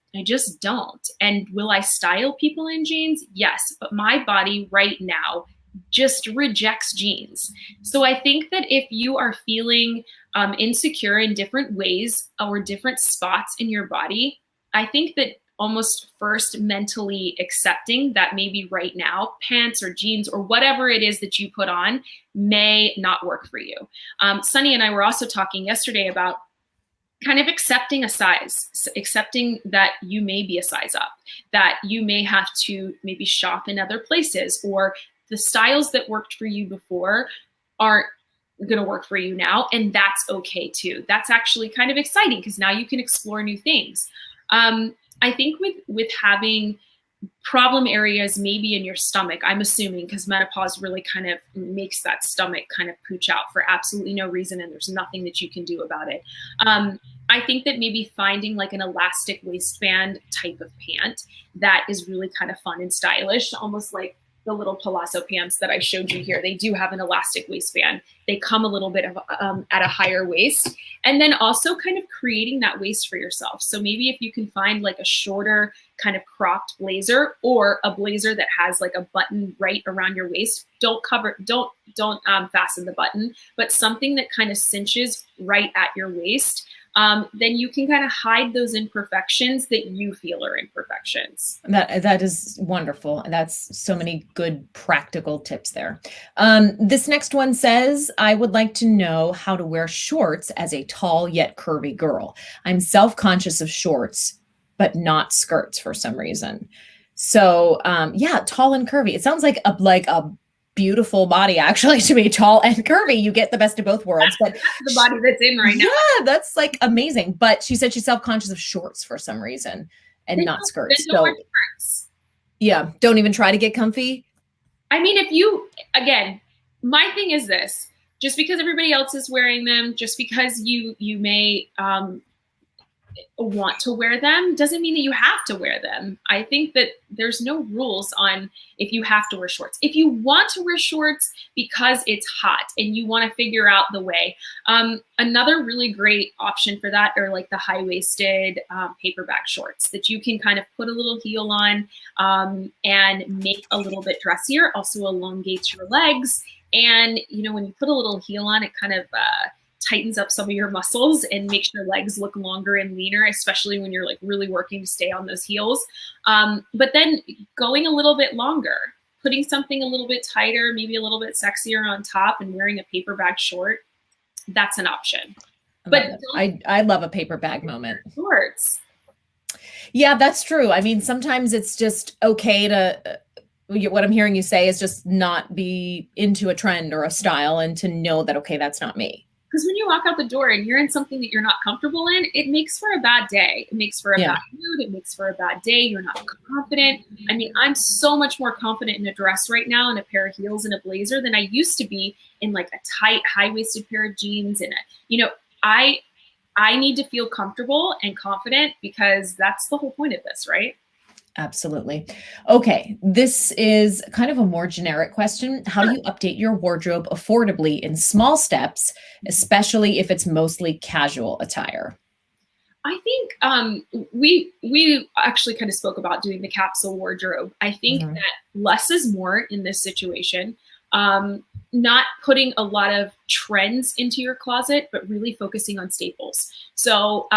C: don't. And will I style people in jeans? Yes, but my body right now just rejects jeans. So I think that if you are feeling insecure in different ways or different spots in your body, I think that almost first mentally accepting that maybe right now pants or jeans or whatever it is that you put on may not work for you. Sunny and I were also talking yesterday about kind of accepting a size, accepting that you may be a size up, that you may have to maybe shop in other places, or the styles that worked for you before aren't going to work for you now. And that's okay too. That's actually kind of exciting, because now you can explore new things. I think with having problem areas maybe in your stomach, I'm assuming, because menopause really kind of makes that stomach kind of pooch out for absolutely no reason, and there's nothing that you can do about it. I think that maybe finding like an elastic waistband type of pant that is really kind of fun and stylish, almost like the little Palazzo pants that I showed you here. They do have an elastic waistband. They come a little bit of at a higher waist, and then also kind of creating that waist for yourself. So maybe if you can find like a shorter kind of cropped blazer, or a blazer that has like a button right around your waist, don't fasten the button, but something that kind of cinches right at your waist. Then you can kind of hide those imperfections that you feel are imperfections.
A: That is wonderful. And that's so many good practical tips there. This next one says, I would like to know how to wear shorts as a tall yet curvy girl. I'm self-conscious of shorts, but not skirts for some reason. So yeah, tall and curvy. It sounds like a beautiful body, actually, to be tall and curvy. You get the best of both worlds. But
C: the body that's in right now.
A: Yeah, that's like amazing. But she said she's self-conscious of shorts for some reason and not skirts. So yeah, don't even try to get comfy.
C: I mean, again, my thing is this: just because everybody else is wearing them, just because you may want to wear them, doesn't mean that you have to wear them. I think that there's no rules on if you have to wear shorts. If you want to wear shorts because it's hot and you want to figure out the way, another really great option for that are like the high-waisted paperback shorts that you can kind of put a little heel on and make a little bit dressier, also elongates your legs. And, when you put a little heel on, it kind of tightens up some of your muscles and makes your legs look longer and leaner, especially when you're like really working to stay on those heels. But then going a little bit longer, putting something a little bit tighter, maybe a little bit sexier on top, and wearing a paper bag short, that's an option. But
A: I love a paper bag moment.
C: Shorts.
A: Yeah, that's true. I mean, sometimes it's just okay to, what I'm hearing you say is just not be into a trend or a style, and to know that, okay, that's not me.
C: Because when you walk out the door and you're in something that you're not comfortable in, it makes for a bad day. It makes for a bad mood. It makes for a bad day. You're not confident. I mean, I'm so much more confident in a dress right now, and a pair of heels and a blazer, than I used to be in like a tight, high-waisted pair of jeans. And, I need to feel comfortable and confident, because that's the whole point of this, right?
A: Absolutely. Okay. This is kind of a more generic question. How do you update your wardrobe affordably in small steps, especially if it's mostly casual attire?
C: I think we actually kind of spoke about doing the capsule wardrobe. I think that less is more in this situation. Not putting a lot of trends into your closet, but really focusing on staples. So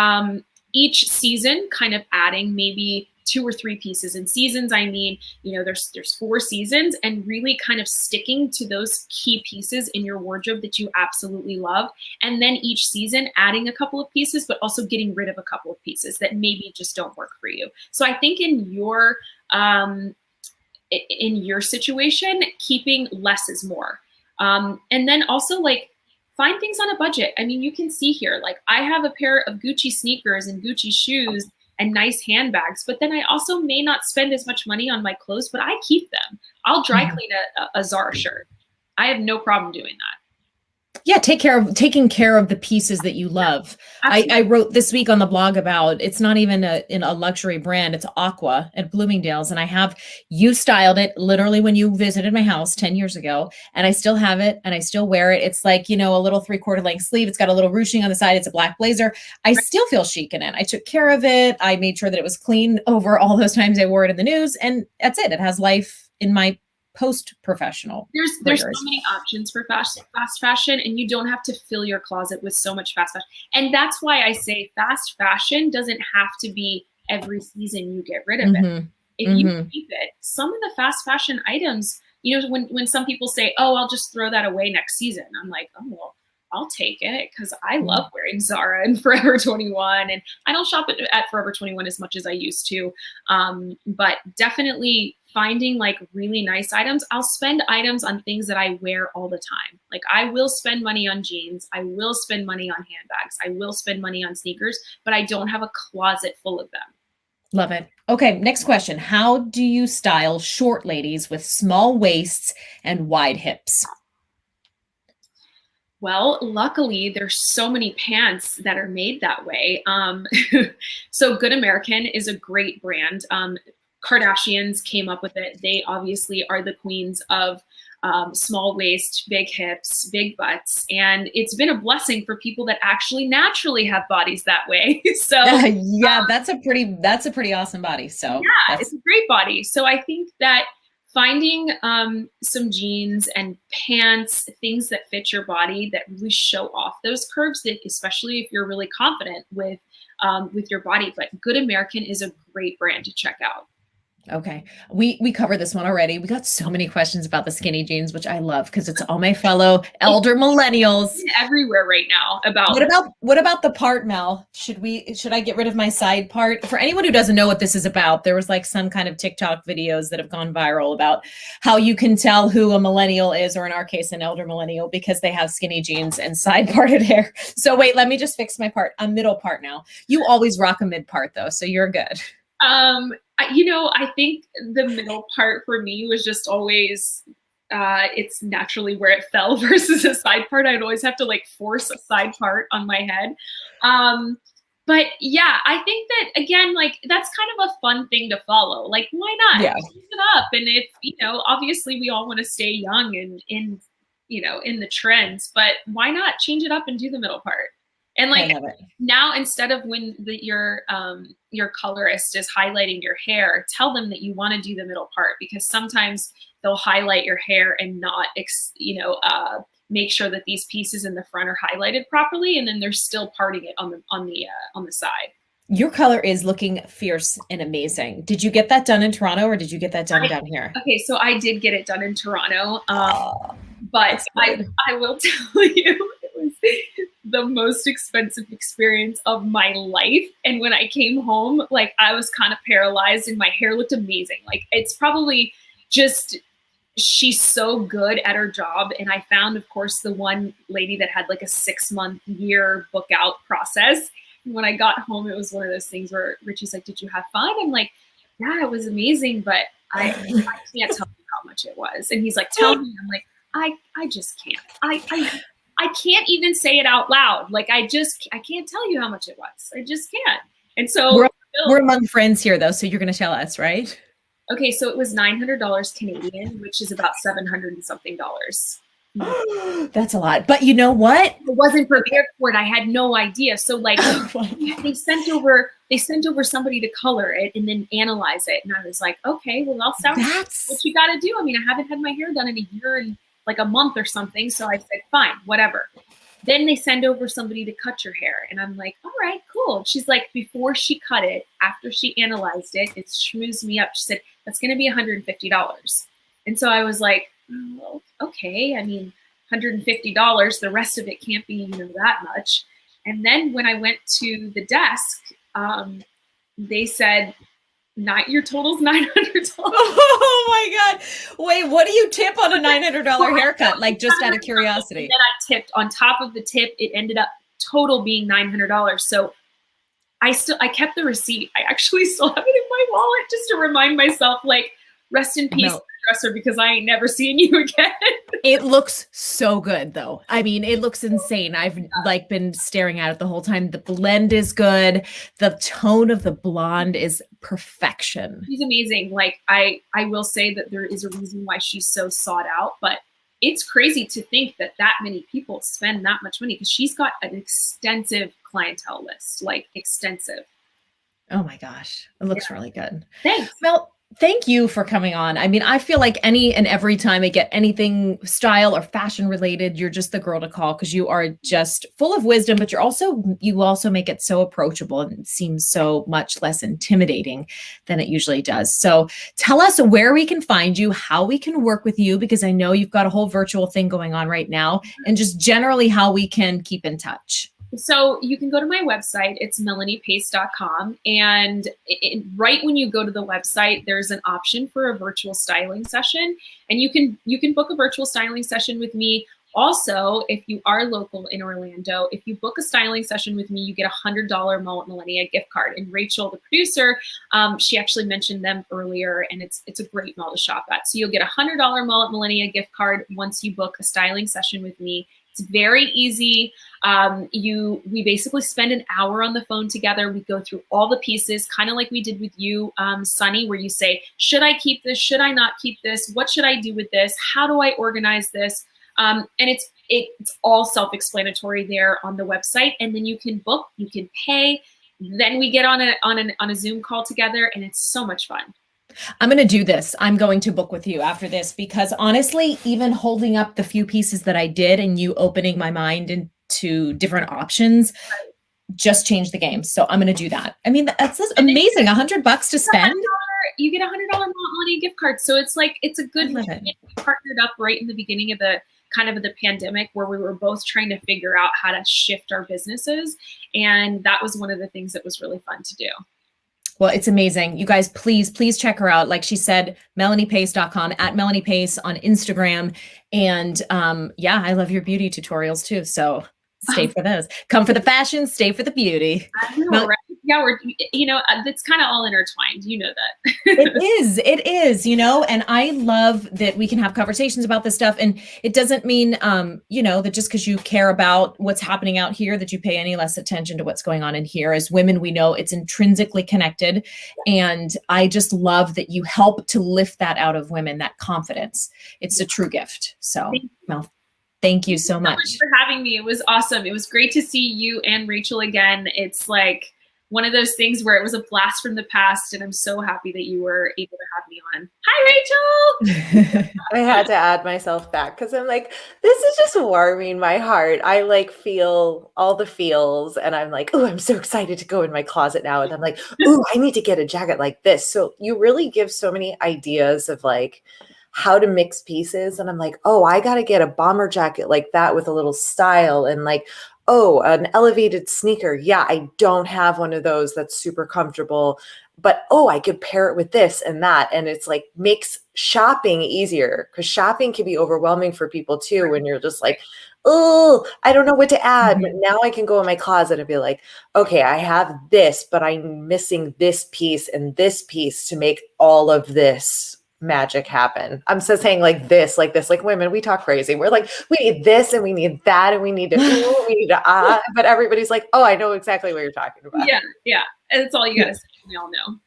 C: each season kind of adding maybe 2 or 3 pieces. In seasons, I mean, there's 4 seasons, and really kind of sticking to those key pieces in your wardrobe that you absolutely love. And then each season adding a couple of pieces, but also getting rid of a couple of pieces that maybe just don't work for you. So I think in your situation, keeping less is more. And then also like find things on a budget. I mean, you can see here, like I have a pair of Gucci sneakers and Gucci shoes and nice handbags, but then I also may not spend as much money on my clothes, but I keep them. I'll dry clean a Zara shirt. I have no problem doing that.
A: Yeah, taking care of the pieces that you love. I wrote this week on the blog about, it's not even in a luxury brand, it's Aqua at Bloomingdale's, and you styled it literally when you visited my house 10 years ago, and I still have it and I still wear it. It's like, a little 3/4 length sleeve. It's got a little ruching on the side. It's a black blazer. I still feel chic in it. I took care of it. I made sure that it was clean over all those times I wore it in the news, and that's it. It has life in my post-professional.
C: There's so many options for fast fashion, and you don't have to fill your closet with so much fast fashion. And that's why I say fast fashion doesn't have to be every season you get rid of it. If you keep it, some of the fast fashion items, when some people say, oh, I'll just throw that away next season, I'm like, oh, well, I'll take it, because I love wearing Zara and Forever 21, and I don't shop at Forever 21 as much as I used to. But definitely finding like really nice items. I'll spend items on things that I wear all the time. Like I will spend money on jeans. I will spend money on handbags. I will spend money on sneakers, but I don't have a closet full of them.
A: Love it. Okay, next question. How do you style short ladies with small waists and wide hips?
C: Well, luckily, there's so many pants that are made that way. So Good American is a great brand. Kardashians came up with it. They obviously are the queens of small waist, big hips, big butts. And it's been a blessing for people that actually naturally have bodies that way. So
A: yeah, that's a pretty awesome body. So
C: yeah, it's a great body. So I think that finding some jeans and pants, things that fit your body that really show off those curves, that especially if you're really confident with your body. But Good American is a great brand to check out.
A: Okay. We covered this one already. We got so many questions about the skinny jeans, which I love because it's all my fellow elder millennials
C: everywhere right now.
A: What about the part, Mel? Should I get rid of my side part? For anyone who doesn't know what this is about, there was like some kind of TikTok videos that have gone viral about how you can tell who a millennial is, or in our case, an elder millennial, because they have skinny jeans and side parted hair. So wait, let me just fix my part. I'm middle part now. You always rock a mid part though, so you're good.
C: I think the middle part for me was just always, it's naturally where it fell versus a side part. I'd always have to like force a side part on my head. But yeah, I think that again, like that's kind of a fun thing to follow. Like, why not change it up? And if, obviously we all want to stay young and in the trends, but why not change it up and do the middle part? And like now, instead of when your colorist is highlighting your hair, tell them that you want to do the middle part, because sometimes they'll highlight your hair and not, make sure that these pieces in the front are highlighted properly, and then they're still parting it on the side.
A: Your color is looking fierce and amazing. Did you get that done in Toronto or did you get that done down here?
C: Okay, so I did get it done in Toronto, but I will tell you, it was the most expensive experience of my life. And when I came home, like I was kind of paralyzed and my hair looked amazing. Like it's probably just, she's so good at her job. And I found, of course, the one lady that had like a 6-month year book out process. And when I got home, it was one of those things where Richie's like, did you have fun? I'm like, yeah, it was amazing, but I can't tell you how much it was. And he's like, tell me. I'm like, I just can't. I can't even say it out loud. Like I can't tell you how much it was. I just can't. And so
A: we're among friends here though. So you're going to tell us, right?
C: Okay. So it was $900 Canadian, which is about $700 and something.
A: That's a lot. But you know what?
C: I wasn't prepared for it. I had no idea. So like they sent over somebody to color it and then analyze it. And I was like, okay, well, that's what you got to do. I mean, I haven't had my hair done in a year and like a month or something. So I said, fine, whatever. Then they send over somebody to cut your hair. And I'm like, all right, cool. She's like, before she cut it, after she analyzed it, it schmoozed me up. She said, that's going to be $150. And so I was like, oh, okay. I mean, $150, the rest of it can't be, that much. And then when I went to the desk, they said, your total's $900.
A: Oh my God. Wait, what do you tip on a $900 haircut? Like just out of curiosity.
C: And then I tipped on top of the tip. It ended up total being $900. So I kept the receipt. I actually still have it in my wallet just to remind myself, like, rest in peace, dresser, because I ain't never seeing you again.
A: It looks so good though. I mean, it looks insane. I've like been staring at it the whole time. The blend is good. The tone of the blonde is perfection.
C: She's amazing. Like I will say that there is a reason why she's so sought out, but it's crazy to think that many people spend that much money because she's got an extensive clientele list, like extensive.
A: Oh my gosh. It looks really good.
C: Thanks.
A: Well, thank you for coming on. I mean, I feel like any and every time I get anything style or fashion related, you're just the girl to call because you are just full of wisdom, but you also make it so approachable and it seems so much less intimidating than it usually does. So tell us where we can find you, how we can work with you, because I know you've got a whole virtual thing going on right now, and just generally how we can keep in touch.
C: So you can go to my website. It's melaniepace.com. And right when you go to the website, there's an option for a virtual styling session. And you can book a virtual styling session with me. Also, if you are local in Orlando, if you book a styling session with me, you get a $100 Mullet Millennia gift card. And Rachel, the producer, she actually mentioned them earlier, and it's a great mall to shop at. So you'll get a $100 Mullet Millennia gift card once you book a styling session with me. It's very easy. We basically spend an hour on the phone together. We go through all the pieces, kind of like we did with you, Sunny, where you say, should I keep this? Should I not keep this? What should I do with this? How do I organize this? And it's all self-explanatory there on the website. And then you can book, you can pay. Then we get on a Zoom call together, and it's so much fun.
A: I'm going to do this. I'm going to book with you after this because honestly, even holding up the few pieces that I did and you opening my mind into different options just changed the game. So I'm going to do that. I mean, that's amazing. $100 to spend.
C: You get a $100 Millennia gift card. So it's like, it's a good, we partnered up right in the beginning of the pandemic where we were both trying to figure out how to shift our businesses. And that was one of the things that was really fun to do.
A: Well, it's amazing. You guys, please check her out. Like she said, melaniepace.com, at Melanie Pace on Instagram. And I love your beauty tutorials too. So stay for those. Come for the fashion, stay for the beauty.
C: I know, right? Yeah, it's kind of all intertwined. You know that.
A: It is, and I love that we can have conversations about this stuff. And it doesn't mean, that just because you care about what's happening out here, that you pay any less attention to what's going on in here. As women, we know it's intrinsically connected. And I just love that you help to lift that out of women, that confidence. It's a true gift. So, thank you so much
C: for having me. It was awesome. It was great to see you and Rachel again. It's like, one of those things where it was a blast from the past, and I'm so happy that you were able to have me on. Hi, Rachel.
B: I had to add myself back because I'm like, this is just warming my heart. I like feel all the feels, and I'm like, oh, I'm so excited to go in my closet now. And I'm like, oh, I need to get a jacket like this. So you really give so many ideas of like how to mix pieces. And I'm like, oh, I got to get a bomber jacket like that with a little style, and like, oh, an elevated sneaker. Yeah, I don't have one of those that's super comfortable, but oh, I could pair it with this and that. And it's like makes shopping easier, because shopping can be overwhelming for people too when you're just like, oh, I don't know what to add. But now I can go in my closet and be like, okay, I have this, but I'm missing this piece and this piece to make all of this magic happen. I'm just saying like this, like women, we talk crazy. We're like, we need this and we need that and we need to, we need to, but everybody's like, oh, I know exactly what you're talking about.
C: Yeah. Yeah. And it's all you got to say. We all know.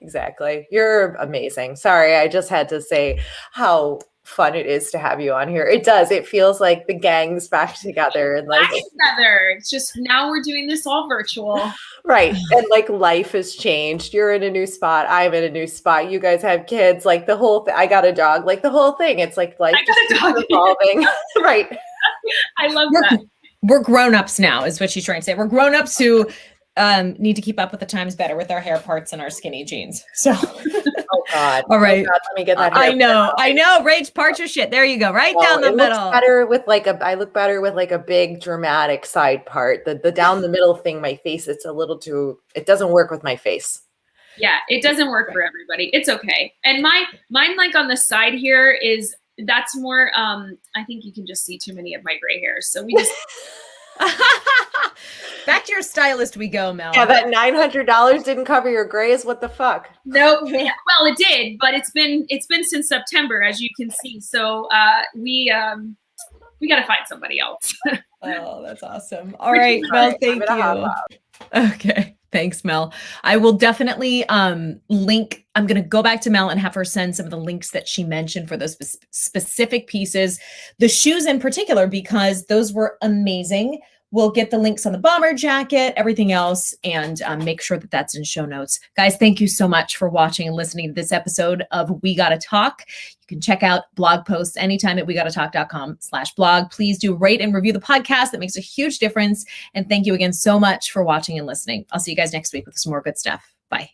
B: Exactly. You're amazing. Sorry. I just had to say how fun it is to have you on here. It does. It feels like the gang's back together and like
C: together. It's just now we're doing this all virtual. Right.
B: And like life has changed. You're in a new spot. I'm in a new spot. You guys have kids. Like the whole thing. I got a dog. Like the whole thing. It's like life just evolving. Right.
C: I love that.
A: We're grown-ups now, is what she's trying to say. We're grown-ups who need to keep up with the times better with our hair parts and our skinny jeans. So,
B: oh God,
A: all right.
B: Oh God, let me get that.
A: I know. Rach, part your shit. There you go, right down the middle.
B: Looks better with like I look better with like a big dramatic side part. The down the middle thing, my face, it's a little too. It doesn't work with my face.
C: Yeah, it doesn't work for everybody. It's okay. And mine like on the side here is that's more. I think you can just see too many of my gray hairs, so we just.
A: Back to your stylist we go, Mel.
B: Yeah, that $900 didn't cover your grays. What the fuck?
C: Nope. Well, it did, but it's been since September, as you can see. So we got to find somebody else.
A: Oh, that's awesome. All right, Mel, thank you. Okay. Thanks, Mel. I will definitely link. I'm going to go back to Mel and have her send some of the links that she mentioned for those specific pieces, the shoes in particular, because those were amazing. We'll get the links on the bomber jacket, everything else, and make sure that that's in show notes. Guys, thank you so much for watching and listening to this episode of We Gotta Talk. You can check out blog posts anytime at wegottatalk.com/blog. Please do rate and review the podcast. That makes a huge difference. And thank you again so much for watching and listening. I'll see you guys next week with some more good stuff. Bye.